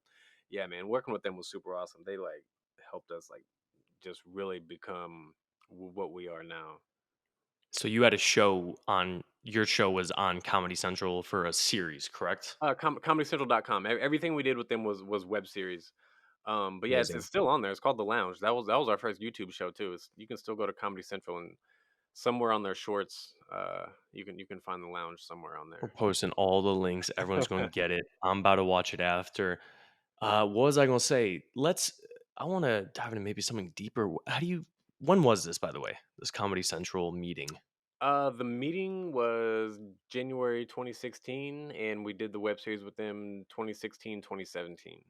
yeah, man, working with them was super awesome. They like helped us like just really become what we are now. So you had a show on your show was on Comedy Central for a series, correct? ComedyCentral.com. Everything we did with them was web series. But yeah, it's Amazing. still on there. It's called The Lounge. That was our first YouTube show too. You can still go to Comedy Central and somewhere on their shorts, you can find The Lounge somewhere on We're there. posting all the links. Everyone's going to get it. I'm about to watch it after. What was I going to say? I want to dive into maybe something deeper. When was this, by the way? This Comedy Central meeting? The meeting was January 2016, and we did the web series with them 2016, 2017.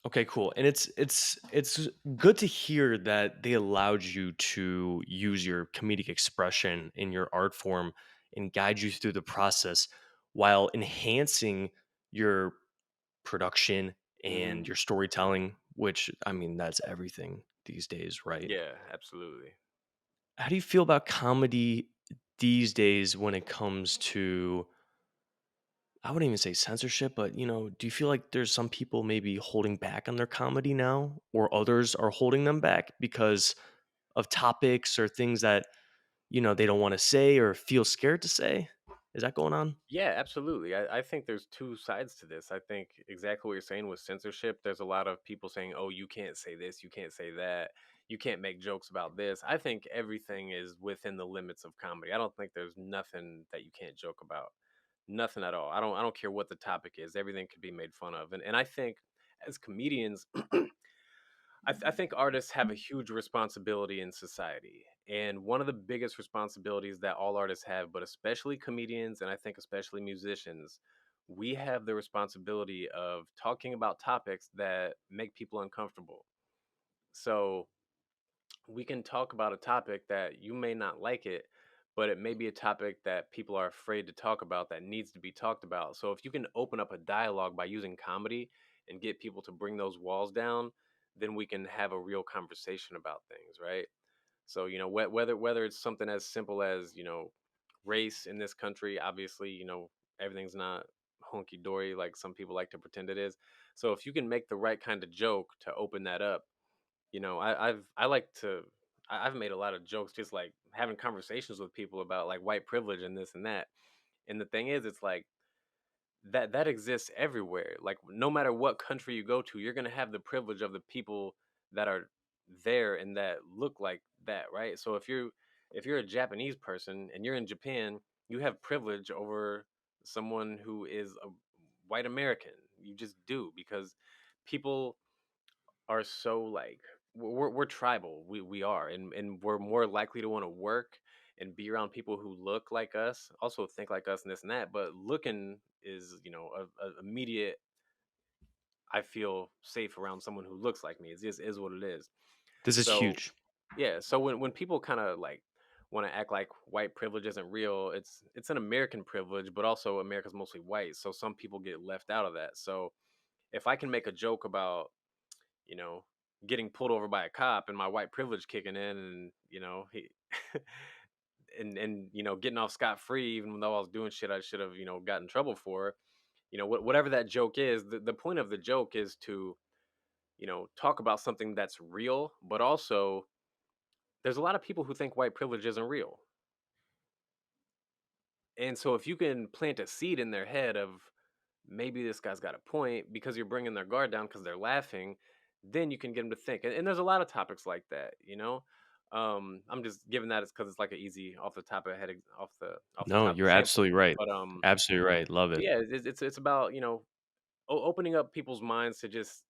Okay, cool. And it's good to hear that they allowed you to use your comedic expression in your art form and guide you through the process while enhancing your production and Hmm. your storytelling, which I mean that's everything these days, right? Yeah, absolutely. How do you feel about comedy these days when it comes to, I wouldn't even say censorship, but do you feel like there's some people maybe holding back on their comedy now, or others are holding them back because of topics or things that, they don't want to say or feel scared to say? Is that going on? Yeah, absolutely. I think there's two sides to this. I think exactly what you're saying with censorship. There's a lot of people saying, oh, you can't say this, you can't say that, you can't make jokes about this. I think everything is within the limits of comedy. I don't think there's nothing that you can't joke about. Nothing at all. I don't care what the topic is. Everything could be made fun of. And I think as comedians, I think artists have a huge responsibility in society. And one of the biggest responsibilities that all artists have, but especially comedians and I think especially musicians, we have the responsibility of talking about topics that make people uncomfortable. So we can talk about a topic that you may not like it, but it may be a topic that people are afraid to talk about that needs to be talked about. So if you can open up a dialogue by using comedy and get people to bring those walls down, then we can have a real conversation about things, right? So whether it's something as simple as race in this country, obviously everything's not hunky dory like some people like to pretend it is. So if you can make the right kind of joke to open that up, I like to I've made a lot of jokes just like having conversations with people about like white privilege and this and that. And the thing is, it's like that exists everywhere. Like no matter what country you go to, you're gonna have the privilege of the people that are there and that look like that, right? So if you're a Japanese person and you're in Japan, you have privilege over someone who is a white American. You just do because people are so like we're tribal. We are, and we're more likely to want to work and be around people who look like us, also think like us and this and that. But looking is a immediate. I feel safe around someone who looks like me. It just is what it is. This is So huge. yeah. So when people kind of like want to act like white privilege isn't real, it's an American privilege, but also America's mostly white. So some people get left out of that. So if I can make a joke about you know, getting pulled over by a cop and my white privilege kicking in and, he and getting off scot free even though I was doing shit I should have, got in trouble for. Whatever that joke is, the point of the joke is to, talk about something that's real, but also there's a lot of people who think white privilege isn't real. And so if you can plant a seed in their head of maybe this guy's got a point because you're bringing their guard down because they're laughing, then you can get them to think. And there's a lot of topics like that. I'm just giving that because it's like an easy off the top of head off the No, top you're example. absolutely right. But Absolutely right. Love but it. yeah, it's about opening up people's minds to just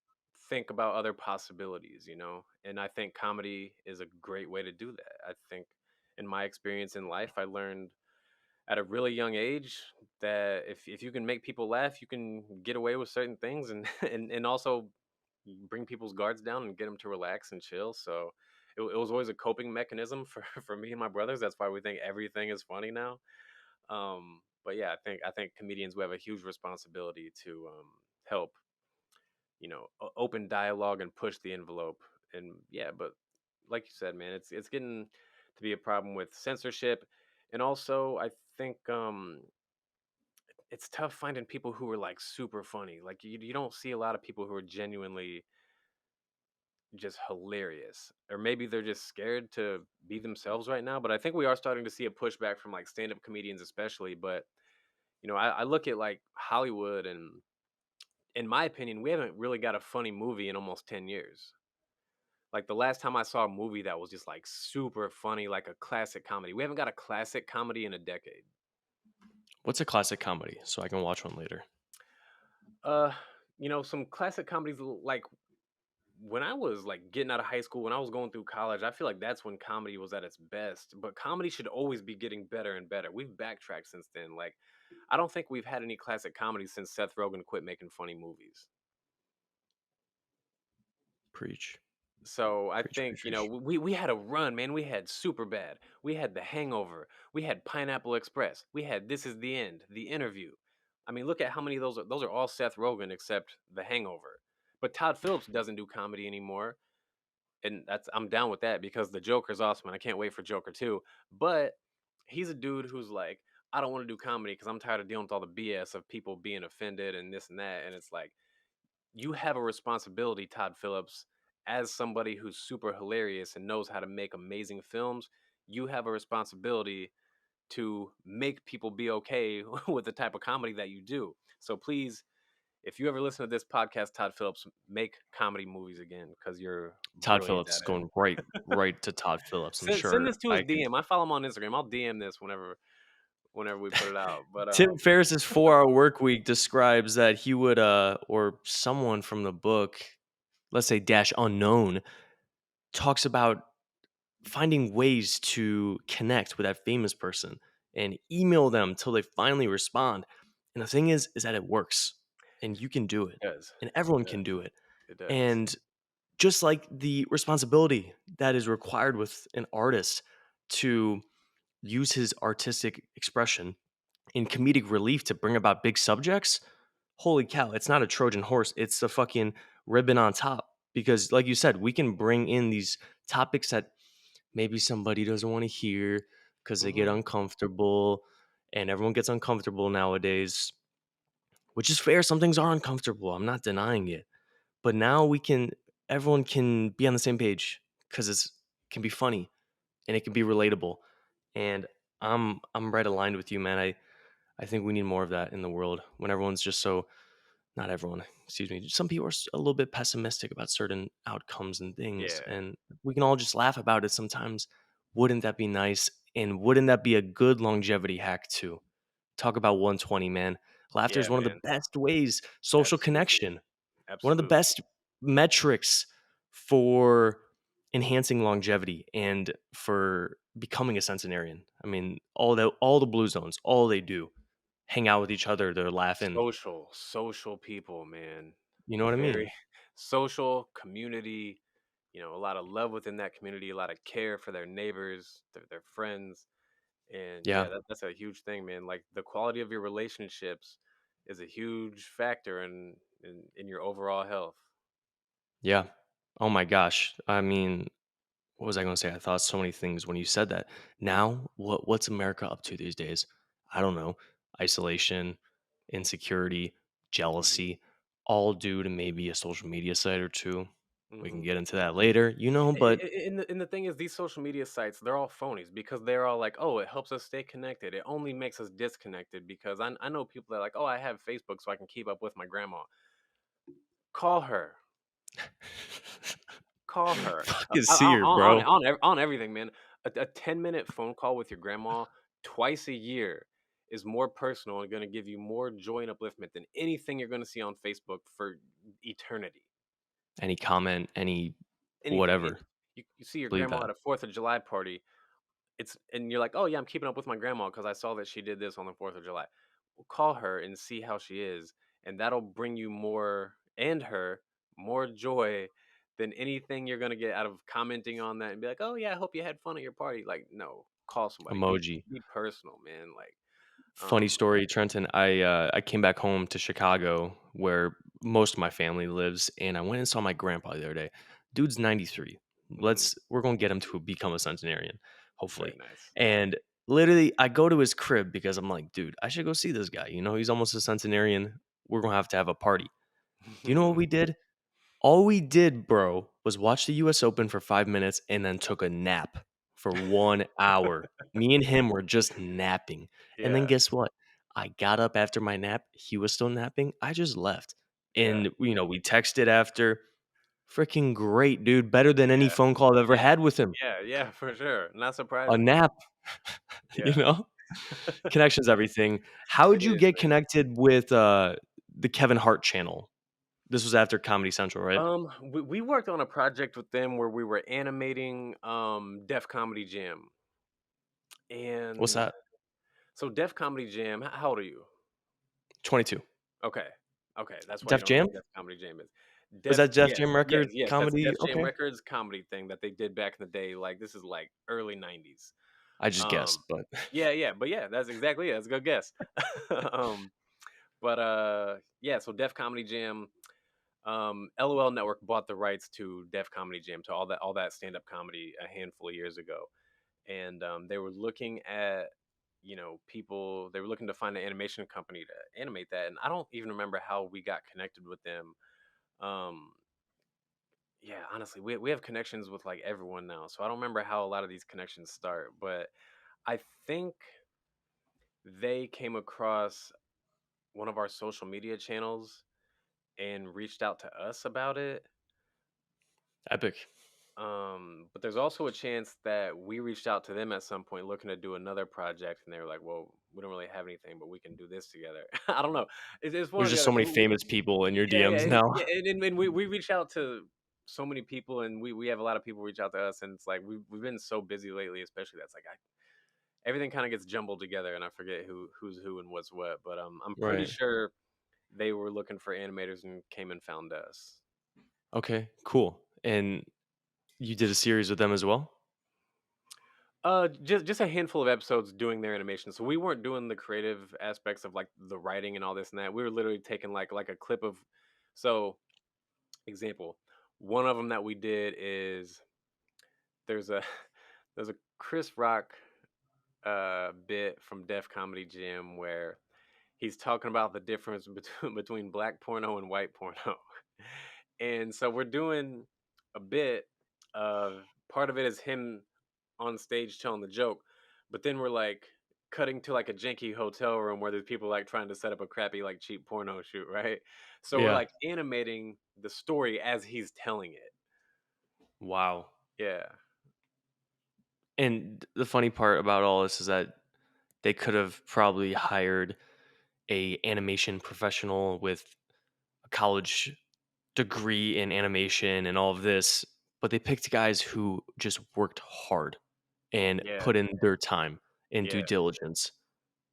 think about other possibilities. And I think comedy is a great way to do that. I think in my experience in life, I learned at a really young age that if you can make people laugh, you can get away with certain things and and also bring people's guards down and get them to relax and chill. So it was always a coping mechanism for for me and my brothers. That's why we think everything is funny now. But yeah, I think comedians we have a huge responsibility to help open dialogue and push the envelope. And yeah, but like you said, man, it's getting to be a problem with censorship. And also I think it's tough finding people who are like super funny. Like you don't see a lot of people who are genuinely just hilarious, or maybe they're just scared to be themselves right now. But I think we are starting to see a pushback from like stand-up comedians especially. But I look at like Hollywood, and in my opinion, we haven't really got a funny movie in almost 10 years. Like the last time I saw a movie that was just like super funny, like a classic comedy, we haven't got a classic comedy in a decade. What's a classic comedy so I can watch one later? uh some classic comedies like when I was like getting out of high school, when I was going through college, I feel like that's when comedy was at its best. But comedy should always be getting better and better. We've backtracked since then. Like, I don't think we've had any classic comedies since Seth Rogen quit making funny movies. Preach. So I Preach, think preach, preach. we had a run, man. We had Super Bad, we had The Hangover, we had Pineapple Express, we had This Is the End, The Interview. I mean, look at how many of those are all Seth Rogen except The Hangover. But Todd Phillips doesn't do comedy anymore. and I'm down with that because the Joker's awesome, and I can't wait for Joker 2. But he's a dude who's like, I don't want to do comedy because I'm tired of dealing with all the BS of people being offended and this and that. And it's like, you have a responsibility, Todd Phillips, as somebody who's super hilarious and knows how to make amazing films. You have a responsibility to make people be okay with the type of comedy that you do. So please, if you ever listen to this podcast, Todd Phillips, make comedy movies again because you're Todd brilliant Phillips at is it. going right to Todd Phillips. I'm Send sure this to his I could. DM. I follow him on Instagram. I'll DM this whenever we put it out. But Tim Ferriss's 4 Hour Work Week describes that he would, or someone from the book, let's say dash unknown, talks about finding ways to connect with that famous person and email them till they finally respond. And the thing is that it works, and you can do it, it does. and It everyone can does. do it. It does. And just like the responsibility that is required with an artist to use his artistic expression in comedic relief to bring about big subjects, holy cow, it's not a Trojan horse. It's the fucking ribbon on top. Because, like you said, we can bring in these topics that maybe somebody doesn't want to hear because they get Hmm. uncomfortable, and everyone gets uncomfortable nowadays, which is fair. Some things are uncomfortable. I'm not denying it. But now everyone can be on the same page because it can be funny and it can be relatable. And I'm right aligned with you, man. I think we need more of that in the world when everyone's just so, not everyone, excuse me. Some people are a little bit pessimistic about certain outcomes and things, Yeah. and we can all just laugh about it sometimes. Wouldn't that be nice? And wouldn't that be a good longevity hack too? Talk about 120, man. Laughter is Yeah, one of the man. best ways, social Absolutely. connection, one of the Absolutely. best metrics for enhancing longevity and for becoming a centenarian. I mean, all the blue zones, all they do, hang out with each other, they're laughing. Social people, man. You know what I mean? Very social community, a lot of love within that community, a lot of care for their neighbors, their friends. And yeah, Yeah. that's a huge thing, man. Like the quality of your relationships is a huge factor in your overall health. Yeah. Oh my gosh. I mean, what was I going to say? I thought so many things when you said that. Mm, Now, what's America up to these days? I don't know. Isolation, insecurity, mhm, jealousy, all due to maybe a social media site or two. We can mhm. get into that later, but And the thing is, these social media sites, they're all phonies because they're all like, oh, it helps us stay connected. It only makes us disconnected because I know people that are like, oh, I have Facebook so I can keep up with my grandma. Call her. Call her. fucking see her, On bro. on everything, man. A 10-minute phone call with your grandma twice a year is more personal and gonna give you more joy and upliftment than anything you're gonna see on Facebook for eternity. Any comment, any Anything. whatever. You see your Believe grandma that. at a 4th of July party, and you're like, "Oh, yeah, I'm keeping up with my grandma because I saw that she did this on the 4th of July." Well, call her and see how she is, and that'll bring you more and her more joy than anything you're gonna get out of commenting on that and be like, "Oh, yeah, I hope you had fun at your party." Like, no, call somebody. Emoji. Be personal, man. Like, Funny um story, Trenton. I came back home to Chicago where most of my family lives, and I went and saw my grandpa the other day. Dude's 93. mhm, We're gonna get him to become a centenarian, very hopefully. nice. And literally, I go to his crib because I'm like, dude, I should go see this guy. He's almost a centenarian. We're gonna have to have a party. Do you know what we did? All we did, bro, was watch the US Open for 5 minutes and then took a nap for 1 hour. Me and him were just napping. And then Yeah, guess what? I got up after my nap. He was still napping. I just left. yeah, And, we texted after. Freaking great, dude. Better than any yeah, phone call I've ever yeah, had with him. yeah, for sure. Not A surprising. nap, you Yeah. know? Connections, everything. How It would you is, get man. connected with the Kevin Hart channel? This was after Comedy Central, right? We worked on a project with them where we were animating Def Comedy Jam. What's And that? so Def Comedy Jam, how old are you? 22. Okay. Okay, that's why you Def don't know Jam? what Def Comedy Jam is. Was that Def Jam Yes, record yes, that's comedy? Def Jam Okay. Records comedy thing that they did back in the day. Like this is like early 90s. I just Um guessed, but but yeah, that's exactly it. That's a good guess. um but yeah, so Def Comedy Jam. LOL Network bought the rights to Def Comedy Jam, to all that stand up comedy a handful of years ago, and they were looking at, people. They were looking to find an animation company to animate that, and I don't even remember how we got connected with them. Um, yeah, honestly, we have connections with like everyone now, so I don't remember how a lot of these connections start, but I think they came across one of our social media channels and reached out to us about it. Epic. But there's also a chance that we reached out to them at some point looking to do another project, and they were like, "Well, we don't really have anything, but we can do this together." I don't know. It's one or There's the just other. so So many famous people in your yeah, yeah, DMs now. yeah, and we reach out to so many people, and we have a lot of people reach out to us, and it's like we've been so busy lately, especially that's like everything kind of gets jumbled together, and I forget who's who and what's what. But I'm pretty Right. sure they were looking for animators and came and found us. Okay, cool. And you did a series with them as well? Just a handful of episodes doing their animation. So we weren't doing the creative aspects of like the writing and all this and that. We were literally taking like a clip of. So example, one of them that we did is there's a there's a Chris Rock bit from Def Comedy Jam where he's talking about the difference between black porno and white porno. And so we're doing a bit of part of it is him on stage telling the joke, but then we're like cutting to like a janky hotel room where there's people like trying to set up a crappy like cheap porno shoot, right? So we're Yeah. like animating the story as he's telling it. Wow. Yeah. And the funny part about all this is that they could have probably hired a animation professional with a college degree in animation and all of this, but they picked guys who just worked hard and Yeah. put in their time and due Yeah. diligence.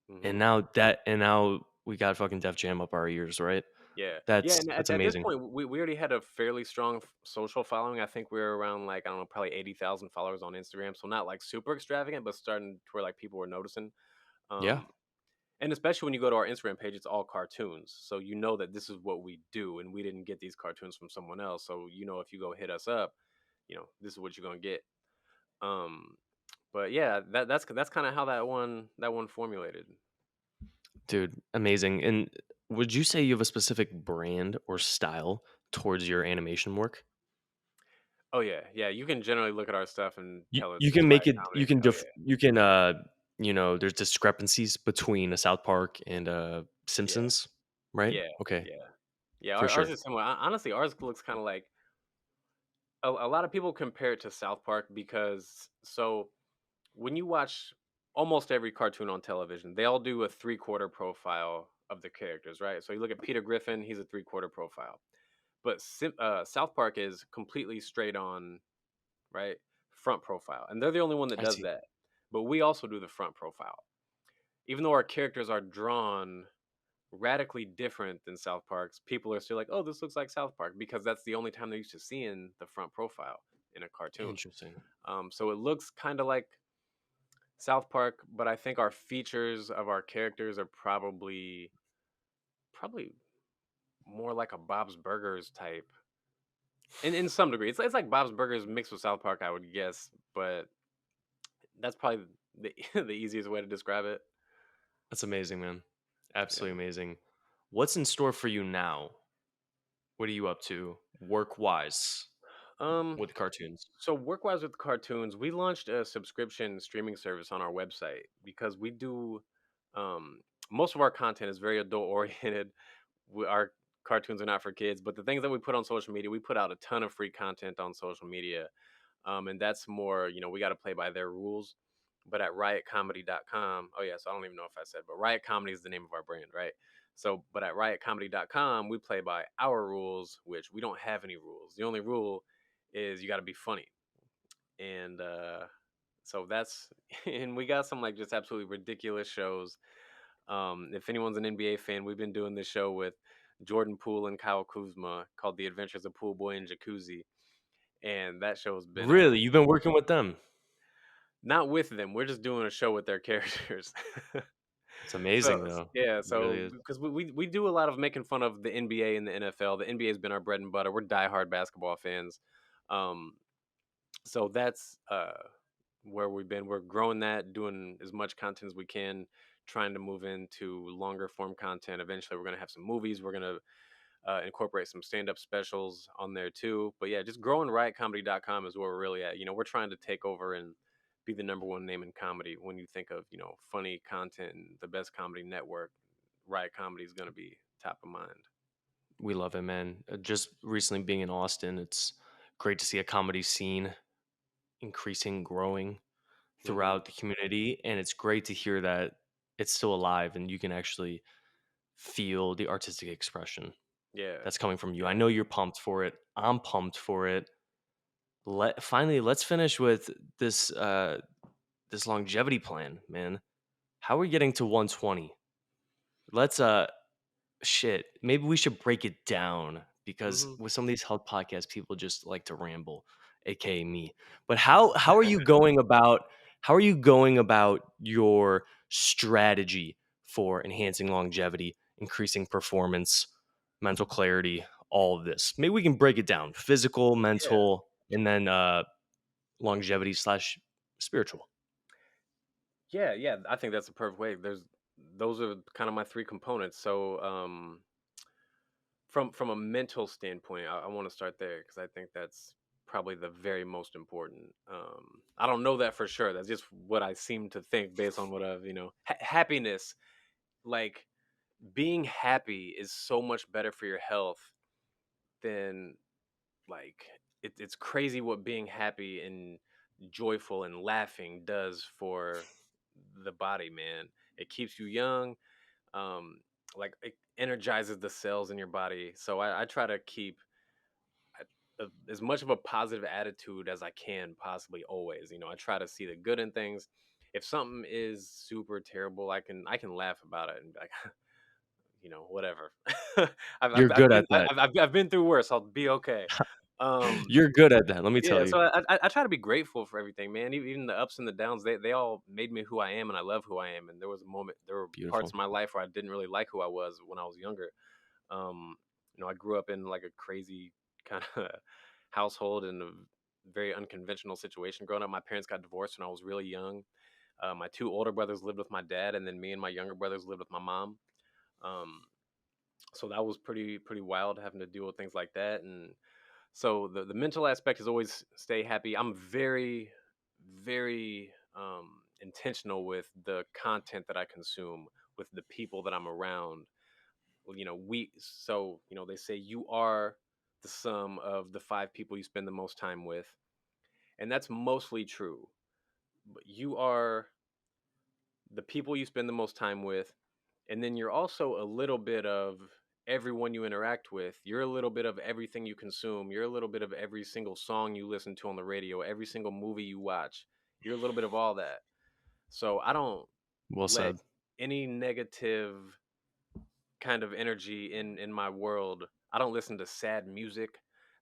Hmm. And now we got fucking Def Jam up our ears, right? Yeah. Yeah. That's And that's at this amazing. point, we already had a fairly strong social following. I think we were around like, I don't know, probably 80,000 followers on Instagram. So not like super extravagant, but starting to where like people were noticing. Yeah. Um, And especially when you go to our Instagram page, it's all cartoons. So you know that this is what we do, and we didn't get these cartoons from someone else. So if you go hit us up, this is what you're gonna get. Um, but yeah, that's kind of how that one formulated. Dude, amazing. And would you say you have a specific brand or style towards your animation work? Oh yeah, yeah. You can generally look at our stuff and You tell it's you can RiOT make it Comedy. Oh yeah, there's discrepancies between a South Park and yeah, Simpsons, right? yeah, Okay, yeah, yeah. for Ours sure. is similar. Honestly, ours looks kind of like a lot of people compare it to South Park because when you watch almost every cartoon on television, they all do a three-quarter profile of the characters, right? So you look at Peter Griffin, he's a three-quarter profile. But South Park is completely straight on, right? Front profile. And they're the only one that I does see. that. But we also do the front profile. Even though our characters are drawn radically different than South Park's, people are still like, oh, this looks like South Park because that's the only time they're used to seeing the front profile in a cartoon. Interesting. So it looks kind of like South Park, but I think our features of our characters are probably more like a Bob's Burgers type. In some degree. It's like Bob's Burgers mixed with South Park, I would guess, but that's probably the the easiest way to describe it. That's amazing, man. Yeah. Absolutely amazing. What's in store for you now? What are you up to work-wise Um with cartoons? so work-wise with cartoons, we launched a subscription streaming service on our website because we do um most of our content is very adult oriented. Our cartoons are not for kids, but the things that we put on social media, we put out a ton of free content on social media. And that's more, we got to play by their rules. But at riotcomedy.com, oh, yeah, so I don't even know if I said, but Riot Comedy is the name of our brand, right? So, but at riotcomedy.com, we play by our rules, which we don't have any rules. The only rule is you got to be funny. And so that's, and we got some like just absolutely ridiculous shows. If anyone's an NBA fan, we've been doing this show with Jordan Poole and Kyle Kuzma called The Adventures of Pool Boy and Jacuzzi. And that show has been Really? You've been working with them? not with them. We're just doing a show with their characters. It's amazing though. Yeah, It really so is. because we do a lot of making fun of the NBA and the NFL. The NBA has been our bread and butter. We're diehard basketball fans. Um, so that's where we've been. We're growing that, doing as much content as we can, trying to move into longer form content. Eventually, we're gonna have some movies. We're gonna incorporate some stand up specials on there too. But yeah, just growing riotcomedy.com is where we're really at. We're trying to take over and be the number one name in comedy. When you think of, funny content and the best comedy network, Riot Comedy is going to be top of mind. We love it, man. Just recently being in Austin, it's great to see a comedy scene increasing, growing Hmm. throughout the community, and it's great to hear that it's still alive and you can actually feel the artistic expression Yeah. that's coming from you. I Yeah. know you're pumped for it. I'm pumped for it. Let's finish with this longevity plan, man. How are we getting to 120? Let's shit. Maybe we should break it down because Hmm. with some of these health podcasts, people just like to ramble, aka me. But how are you going about your strategy for enhancing longevity, increasing performance, mental clarity, all of this? Maybe we can break it down: physical, Yeah. mental, and then longevity slash spiritual. Yeah. Yeah. I think that's the perfect way. Those are kind of my three components. So, from a mental standpoint, I want to start there because I think that's probably the very most important. I don't know that for sure. That's just what I seem to think based on what I've happiness. Like, being happy is so much better for your health than, like, it's crazy what being happy and joyful and laughing does for the body, man. It keeps you young. um like, it energizes the cells in your body. So I try to keep as much of a positive attitude as I can possibly always. I try to see the good in things. If something is super terrible, I can laugh about it and be like, whatever. You're good at that. I've been through worse. I'll be okay. Um, You're good at that. Let me yeah, tell you. so I try to be grateful for everything, man. Even the ups and the downs, they all made me who I am, and I love who I am. And there were parts Beautiful. of my life where I didn't really like who I was when I was younger. Um, I grew up in like a crazy kind of household in a very unconventional situation. Growing up, my parents got divorced when I was really young. My two older brothers lived with my dad, and then me and my younger brothers lived with my mom. Um, so that was pretty wild, having to deal with things like that. And so the mental aspect is always stay happy. I'm very intentional with the content that I consume, with the people that I'm around. Well, they say you are the sum of the five people you spend the most time with, and that's mostly true. But you are the people you spend the most time with, and then you're also a little bit of everyone you interact with. You're a little bit of everything you consume. You're a little bit of every single song you listen to on the radio, every single movie you watch. You're a little bit of all that. So I don't Well let said. any negative kind of energy in my world. I don't listen to sad music.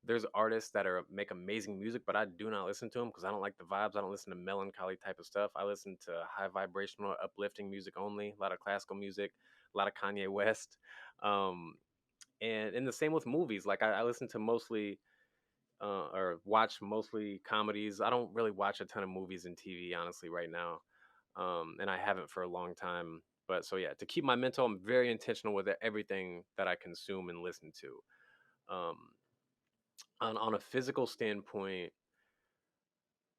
There's artists that make amazing music, but I do not listen to them because I don't like the vibes. I don't listen to melancholy type of stuff. I listen to high vibrational, uplifting music only. A lot of classical music, a lot of Kanye West, um, and the same with movies. Like, I listen to mostly or watch mostly comedies. I don't really watch a ton of movies and TV, honestly, right now, and I haven't for a long time. But so yeah, to keep my mental, I'm very intentional with everything that I consume and listen to. Um, on a physical standpoint,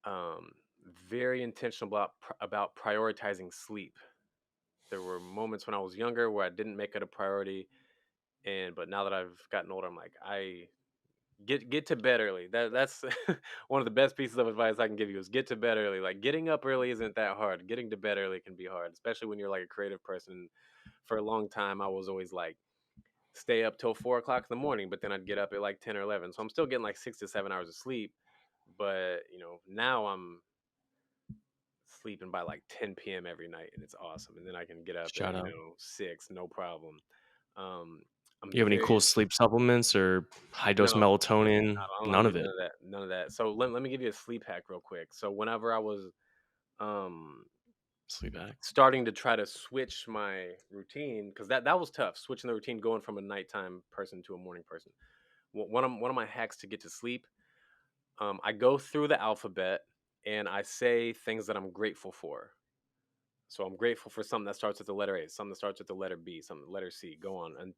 um, very intentional about prioritizing sleep. There were moments when I was younger where I didn't make it a priority, but now that I've gotten older, I'm like, I get to bed early. That's one of the best pieces of advice I can give you is get to bed early. Like, getting up early isn't that hard. Getting to bed early can be hard, especially when you're like a creative person. For a long time, I was always like stay up till 4 o'clock in the morning, but then I'd get up at like 10 or 11. So I'm still getting like 6 to 7 hours of sleep. But now I'm sleeping by like 10 p.m. every night, and it's awesome. And then I can get up at Shout out. 6, no problem. Um, I'm You have any very cool sleep supplements or high dose no, melatonin? I don't None do of it. none of that. None of that. So let me give you a sleep hack real quick. So whenever I was um Sleep back. starting to try to switch my routine because that was tough, switching the routine, going from a nighttime person to a morning person. One of my hacks to get to sleep, I go through the alphabet and I say things that I'm grateful for. So I'm grateful for something that starts with the letter A, something that starts with the letter B, something with the letter C, go on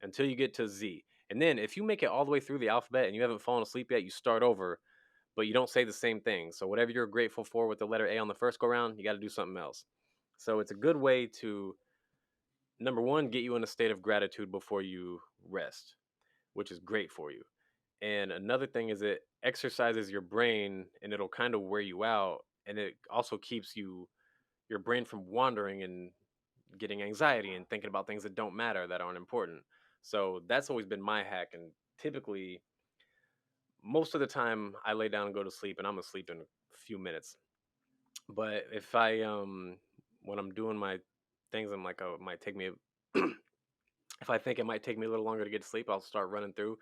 until you get to Z. And then if you make it all the way through the alphabet and you haven't fallen asleep yet, you start over, but you don't say the same thing. So whatever you're grateful for with the letter A on the first go round, you got to do something else. So it's a good way to, number one, get you in a state of gratitude before you rest, which is great for you. And another thing is it exercises your brain and it'll kind of wear you out. And it also keeps your brain from wandering and getting anxiety and thinking about things that don't matter, that aren't important. So that's always been my hack. And typically, most of the time, I lay down and go to sleep, and I'm asleep in a few minutes. But if I when I'm doing my things, I'm like, oh, it might take me. If I think it might take me a little longer to get to sleep, I'll start running through.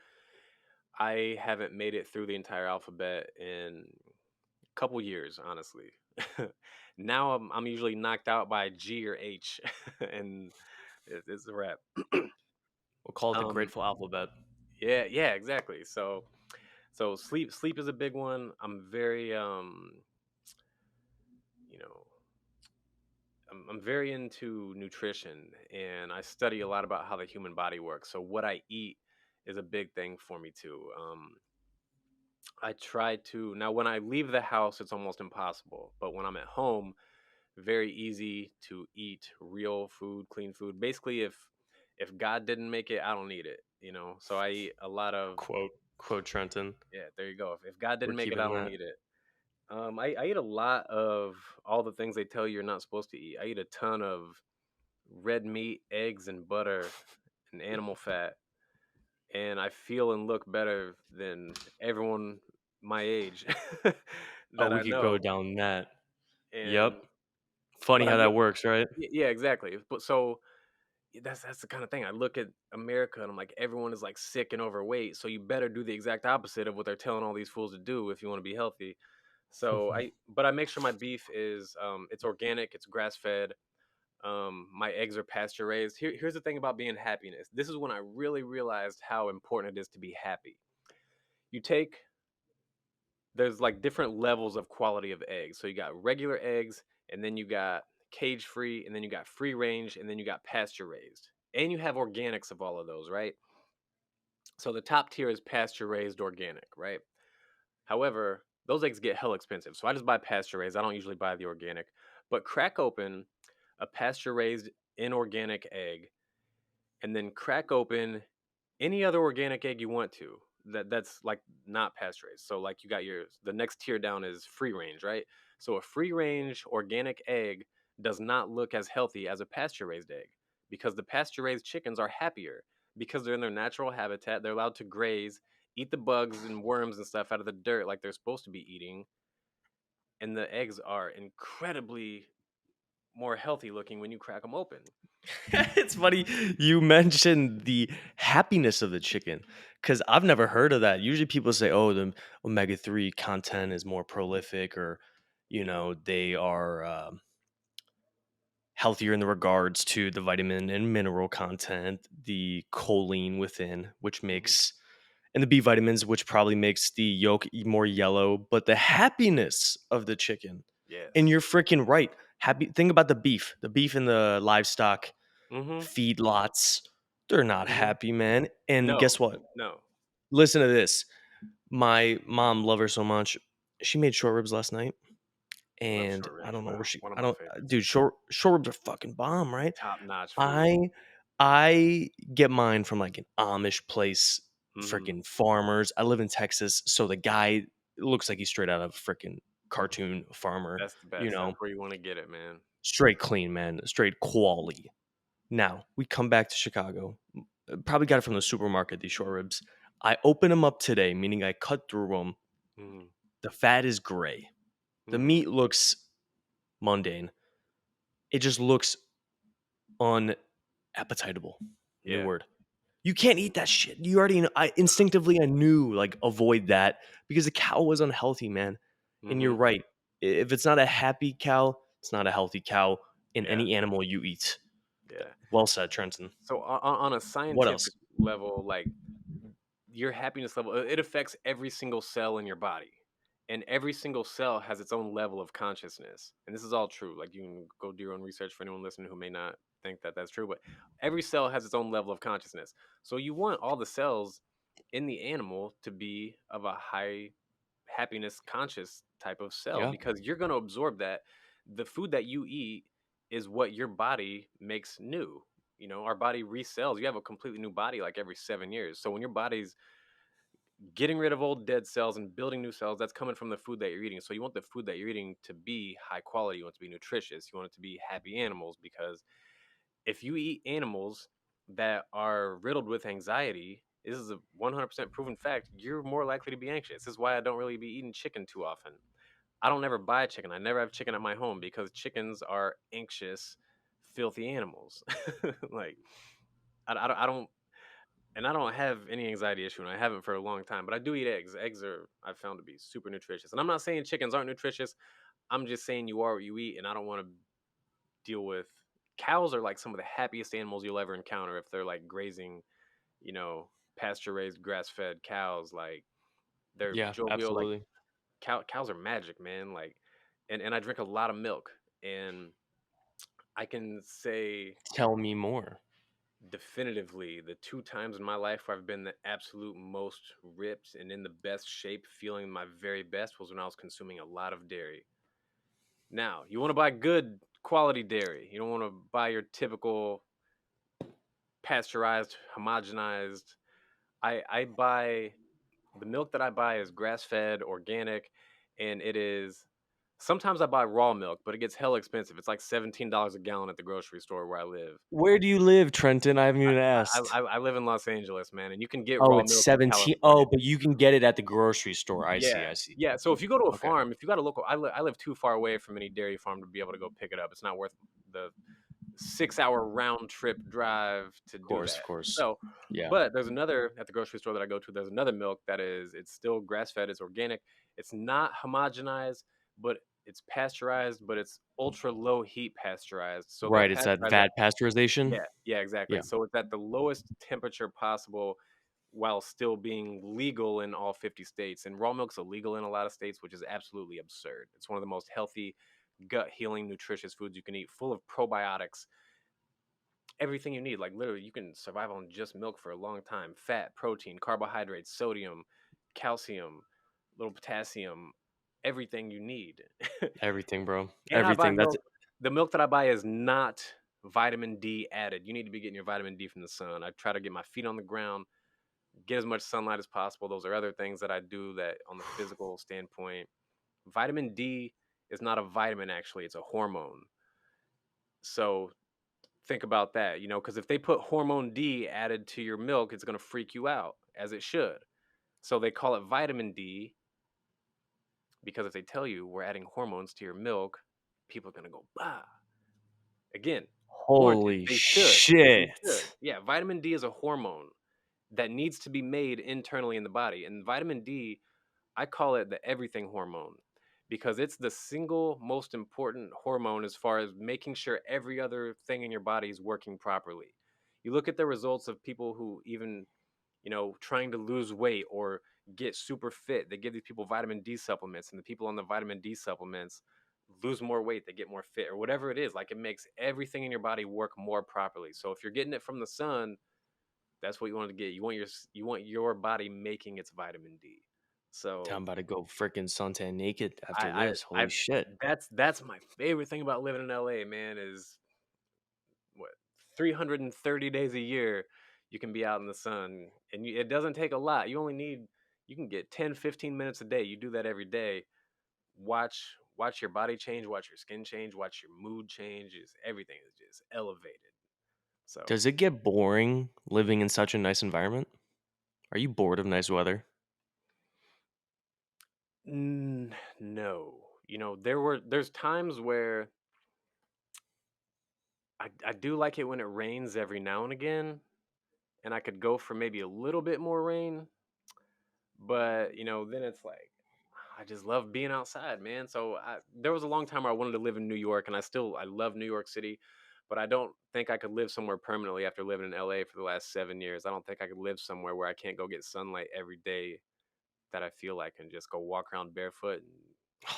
I haven't made it through the entire alphabet in a couple years, honestly. Now I'm usually knocked out by G or H, and it's a wrap. We'll call it the um, grateful alphabet. yeah, yeah, exactly. So sleep is a big one. I'm very you know I'm very into nutrition and I study a lot about how the human body works. So what I eat is a big thing for me too. I try to, now when I leave the house it's almost impossible, but when I'm at home, very easy to eat real food, clean food. Basically, if God didn't make it, I don't need it, you know. So I eat a lot of, Quote Trenton. yeah, there you go. If God We're didn't make it, I keeping don't that. need it. I eat a lot of all the things they tell you you're not supposed to eat. I eat a ton of red meat, eggs, and butter and animal fat, and I feel and look better than everyone my age Oh, that we I could go know. down that. Yep. And Funny but I how that look, works, right? yeah, exactly. But so that's the kind of thing. I look at America and I'm like, everyone is like sick and overweight, so you better do the exact opposite of what they're telling all these fools to do if you want to be healthy. So I make sure my beef is it's organic, it's grass fed. My eggs are pasture raised. Here's the thing about being happiness. This is when I really realized how important it is to be happy. You take There's like different levels of quality of eggs. So you got regular eggs, and then you got cage free, and then you got free range, and then you got pasture raised. And you have organics of all of those, right? So the top tier is pasture raised organic, right? However, those eggs get hell expensive. So I just buy pasture raised. I don't usually buy the organic. But crack open a pasture raised inorganic egg and then crack open any other organic egg you want to that's like not pasteurized. So like you got yours. The next tier down is free range, right? So a free range organic egg does not look as healthy as a pasture raised egg because the pasture raised chickens are happier because they're in their natural habitat. They're allowed to graze, eat the bugs and worms and stuff out of the dirt like they're supposed to be eating, and the eggs are incredibly more healthy looking when you crack them open. It's funny you mentioned the happiness of the chicken because I've never heard of that. Usually people say, oh, the omega-3 content is more prolific or, they are healthier in the regards to the vitamin and mineral content, the choline within, which Hmm. makes, and the B vitamins, which probably makes the yolk more yellow, but the happiness of the chicken. And Yes. you're freaking right. Happy. Think about the beef in the livestock Hmm. feedlots. They're not Hmm. happy, man. And No, guess what? no. Listen to this. My mom, love her so much. She made short ribs last night, Love and short I ribs. don't know where Wow, she. one of I my don't, favorites. dude. Short ribs are fucking bomb, right? Top notch food. I I get mine from like an Amish place, Hmm. freaking farmers. I live in Texas, so the guy looks like he's straight out of a freaking cartoon farmer. That's the You best. That's know, where you want to get it, man. straight clean, man, straight quality. Now we come back to Chicago. Probably got it from the supermarket. These short ribs. I open them up today, meaning I cut through them. Hmm. The fat is gray. The Hmm. meat looks mundane. It just looks unappetitable. New Yeah. word. You can't eat that shit. You already know. I instinctively I knew like avoid that because the cow was unhealthy, man. And you're Hmm. right. If it's not a happy cow, It's not a healthy cow in Yeah, any animal you eat. yeah. Well said, Trenton. So on a What scientific else? level, like your happiness level, it affects every single cell in your body. And every single cell has its own level of consciousness. And this is all true. Like you can go do your own research for anyone listening who may not think that that's true, but every cell has its own level of consciousness. So you want all the cells in the animal to be of a high happiness conscious type of cell Yeah, because you're going to absorb that. The food that you eat is what your body makes new. Our body resells. You have a completely new body like every 7 years. So when your body's getting rid of old dead cells and building new cells, that's coming from the food that you're eating. So you want the food that you're eating to be high quality. You want it to be nutritious. You want it to be happy animals because if you eat animals that are riddled with anxiety, this is a 100% proven fact, you're more likely to be anxious. This is why I don't really be eating chicken too often. I don't never buy chicken. I never have chicken at my home because chickens are anxious, filthy animals. Like, I don't, and I don't have any anxiety issue, and I haven't for a long time. But I do eat eggs. Eggs are I've found to be super nutritious, and I'm not saying chickens aren't nutritious. I'm just saying you are what you eat, and I don't want to deal with cows. Are like some of the happiest animals you'll ever encounter if they're like grazing, you know, pasture raised, grass fed cows. Like they're yeah, jovial. Like absolutely. cows are magic, man. Like, and I drink a lot of milk, and I can say Tell me more. definitively the two times in my life where I've been the absolute most ripped and in the best shape, feeling my very best, was when I was consuming a lot of dairy. Now, you want to buy good quality dairy. You don't want to buy your typical pasteurized, homogenized. I buy the milk that I buy is grass fed, organic, and it is. Sometimes I buy raw milk, but it gets hell expensive. It's like $17 a gallon at the grocery store where I live. Where do you live, Trenton? I haven't even asked. I live in Los Angeles, man, and you can get Oh, raw it's milk in 17. California. Oh, but you can get it at the grocery store. I see. Yeah, I see. yeah. So if you go to a Okay. farm, if you got a local, I live too far away from any dairy farm to be able to go pick it up. It's not worth the 6 hour round trip drive to Of do course, that. of course. So, Yeah. but there's another at the grocery store that I go to. There's another milk that it's still grass fed. It's organic. It's not homogenized, but it's pasteurized, but it's ultra low heat pasteurized. So they'll Right. It's that pasteurize it. VAT pasteurization. Yeah, yeah, exactly. Yeah. So it's at the lowest temperature possible while still being legal in all 50 states. And raw milk's illegal in a lot of states, which is absolutely absurd. It's one of the most healthy, gut healing, nutritious foods you can eat, full of probiotics, everything you need. Like literally, you can survive on just milk for a long time. Fat, protein, carbohydrates, sodium, calcium, little potassium, everything you need. Everything, bro. And I buy Everything. That's milk. The milk that I buy is not vitamin D added. You need to be getting your vitamin D from the sun. I try to get my feet on the ground, get as much sunlight as possible. Those are other things that I do that on the physical standpoint. Vitamin D is not a vitamin, actually, it's a hormone. So think about that, because if they put hormone D added to your milk, it's going to freak you out, as it should. So they call it vitamin D because if they tell you we're adding hormones to your milk, people are going to go, bah. Again, warranted. holy They should. They should. shit. Yeah, vitamin D is a hormone that needs to be made internally in the body. And vitamin D, I call it the everything hormone because it's the single most important hormone as far as making sure every other thing in your body is working properly. You look at the results of people who even, trying to lose weight or get super fit, they give these people vitamin D supplements, and the people on the vitamin D supplements lose more weight, they get more fit, or whatever it is. Like it makes everything in your body work more properly. So if you're getting it from the sun, that's what you want to get. You want your body making its vitamin D. I'm So about to go freaking suntan naked after I this. I Holy shit. that's my favorite thing about living in LA, man, is what 330 days a year you can be out in the sun, and it doesn't take a lot. You can get 10, 15 minutes a day. You do that every day. Watch your body change, watch your skin change, watch your mood change. Is everything is just elevated. So Does it get boring living in such a nice environment? Are you bored of nice weather? no, there's times where I do like it when it rains every now and again, and I could go for maybe a little bit more rain, but then it's like I just love being outside, man. So there was a long time where I wanted to live in New York, and I love New York City, but I don't think I could live somewhere permanently after living in LA for the last 7 years. I don't think I could live somewhere where I can't go get sunlight every day that I feel like and just go walk around barefoot and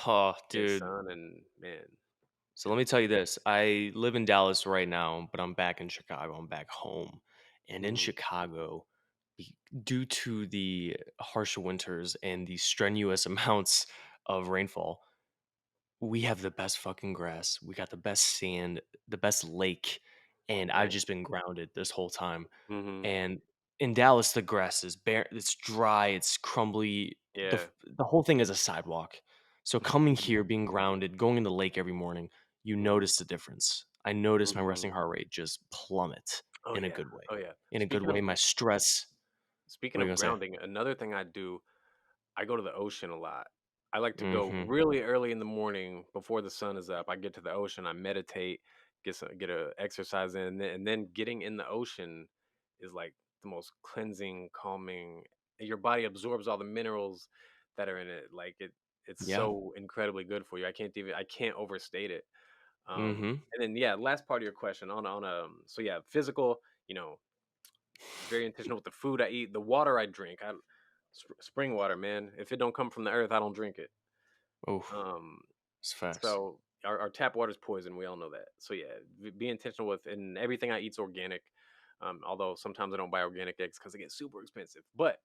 Oh, get dude. sun. And man, So let me it's tell you this. I live in Dallas right now, but I'm back in Chicago. I'm back home. And in hmm Chicago, due to the harsh winters and the strenuous amounts of rainfall, we have the best fucking grass. We got the best sand, the best lake, and I've nice. just been grounded this whole time. hmm And in Dallas, the grass is bare, it's dry, it's crumbly. Yeah. The whole thing is a sidewalk. So coming here, being grounded, going in the lake every morning, you hmm notice the difference. I notice my hmm resting heart rate just plummet Oh in a yeah. good way. Oh yeah. In a good way, my stress. Speaking What are you of gonna say? grounding, another thing I do, I go to the ocean a lot. I like to go Mm-hmm. really early in the morning before the sun is up. I get to the ocean, I meditate, get a exercise in, and then getting in the ocean is like the most cleansing, calming. Your body absorbs all the minerals that are in it. It's Yeah. so incredibly good for you. I can't overstate it. Mm-hmm. And then yeah, last part of your question so yeah, physical, you know, very intentional with the food I eat, the water I drink. Spring water, man. If it don't come from the earth, I don't drink it. Oh, Um, it's facts. so our tap water is poison. We all know that. So yeah, be intentional with, and everything I eat's organic. Although sometimes I don't buy organic eggs because they get super expensive. But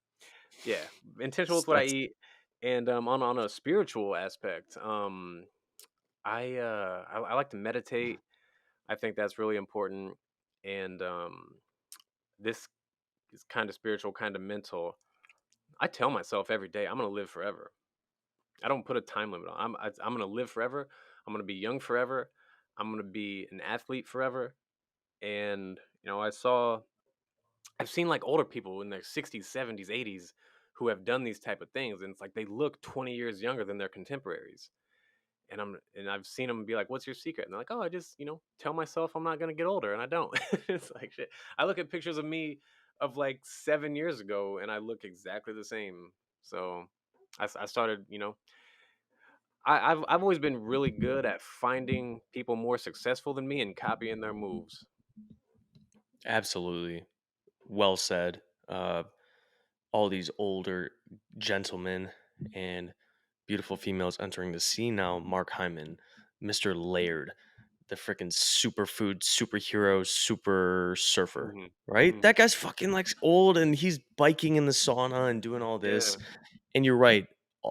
yeah, intentional with what I That's eat, and on a spiritual aspect, I like to meditate. I think that's really important, and this is kind of spiritual, kind of mental. I tell myself every day I'm gonna live forever. I don't put a time limit on. I'm gonna live forever. I'm gonna be young forever. I'm gonna be an athlete forever. And I've seen like older people in their 60s, 70s, 80s who have done these type of things, and it's like they look 20 years younger than their contemporaries. And I've seen them be like, "What's your secret?" And they're like, "Oh, I just tell myself I'm not gonna get older," and I don't. It's like shit. I look at pictures of me of like 7 years ago, and I look exactly the same. So I started, I've always been really good at finding people more successful than me and copying their moves. absolutely well said. All these older gentlemen and beautiful females entering the scene now. Mark Hyman, Mr. Laird, the freaking superfood superhero super surfer, hmm right? hmm That guy's fucking like old and he's biking in the sauna and doing all Yeah, this. And you're right.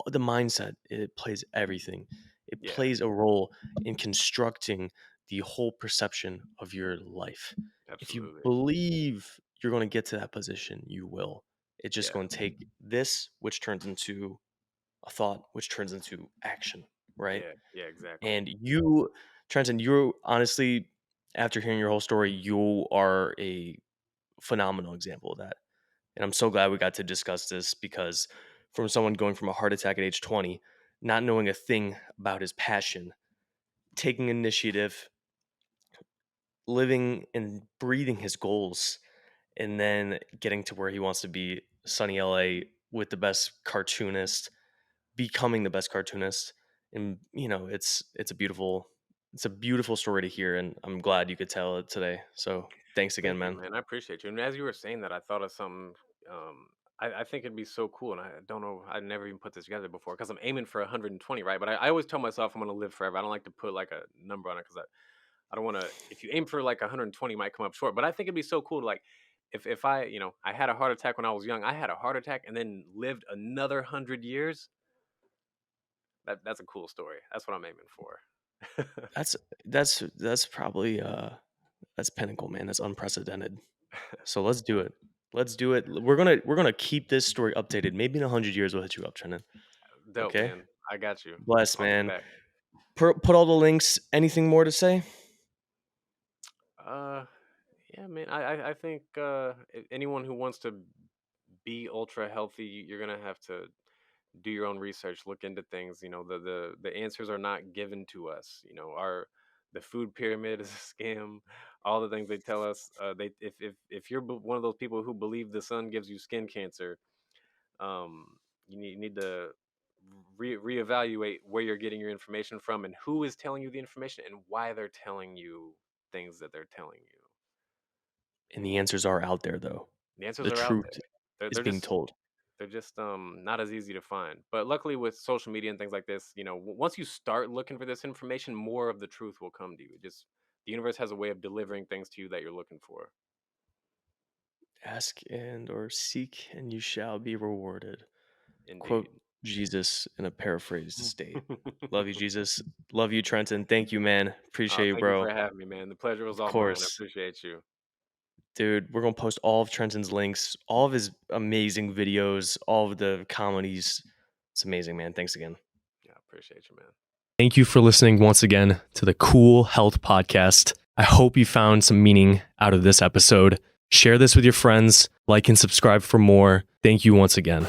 The mindset, it plays everything. It yeah, plays a role in constructing the whole perception of your life. If you absolutely. believe you're going to get to that position, you will. It's just Yeah, going to take this, which turns into a thought, which turns into action, right? yeah, yeah, exactly. And you, Trenton, you honestly, after hearing your whole story, you are a phenomenal example of that. And I'm so glad we got to discuss this because from someone going from a heart attack at age 20, not knowing a thing about his passion, taking initiative, living and breathing his goals, and then getting to where he wants to be, sunny LA with the best cartoonist, becoming the best cartoonist. And it's a beautiful story to hear, and I'm glad you could tell it today. So thanks again, Thank you, man. man. I appreciate you. And as you were saying that, I thought of something. I think it'd be so cool, and I don't know. I never even put this together before because I'm aiming for 120, right? But I always tell myself I'm gonna live forever. I don't like to put like a number on it because I don't want to. If you aim for like 120, you might come up short. But I think it'd be so cool to like, if I I had a heart attack when I was young. I had a heart attack and then lived another 100 years. That's a cool story. That's what I'm aiming for. That's that's probably that's pinnacle, man. That's unprecedented. So let's do it. Let's do it. We're gonna keep this story updated. Maybe in 100 years we'll hit you up, Trenton. Dope, Okay. man. I got you. Bless, I'll be man. back. Put all the links. Anything more to say? Uh, yeah, man. I think anyone who wants to be ultra healthy, you're gonna have to do your own research, look into things. The answers are not given to us. Our the food pyramid is a scam. All the things they tell us, they if you're one of those people who believe the sun gives you skin cancer, you need to reevaluate where you're getting your information from and who is telling you the information and why they're telling you things that they're telling you. And the answers are out there, though. The answers The are out there. truth They're is they're being just told. they're just not as easy to find. But luckily with social media and things like this, once you start looking for this information, more of the truth will come to you. Just the universe has a way of delivering things to you that you're looking for. Ask and or seek, and you shall be rewarded. Quote Indeed. Jesus in a paraphrased state. Love you, Jesus. Love you, Trenton. Thank you, man. Appreciate you, Thank you bro. for having me, man. The pleasure was Of all mine. I course. appreciate you. Dude, we're gonna post all of Trenton's links, all of his amazing videos, all of the comedies. It's amazing, man. Thanks again. Yeah, I appreciate you, man. Thank you for listening once again to the Cool Health Podcast. I hope you found some meaning out of this episode. Share this with your friends, like and subscribe for more. Thank you once again.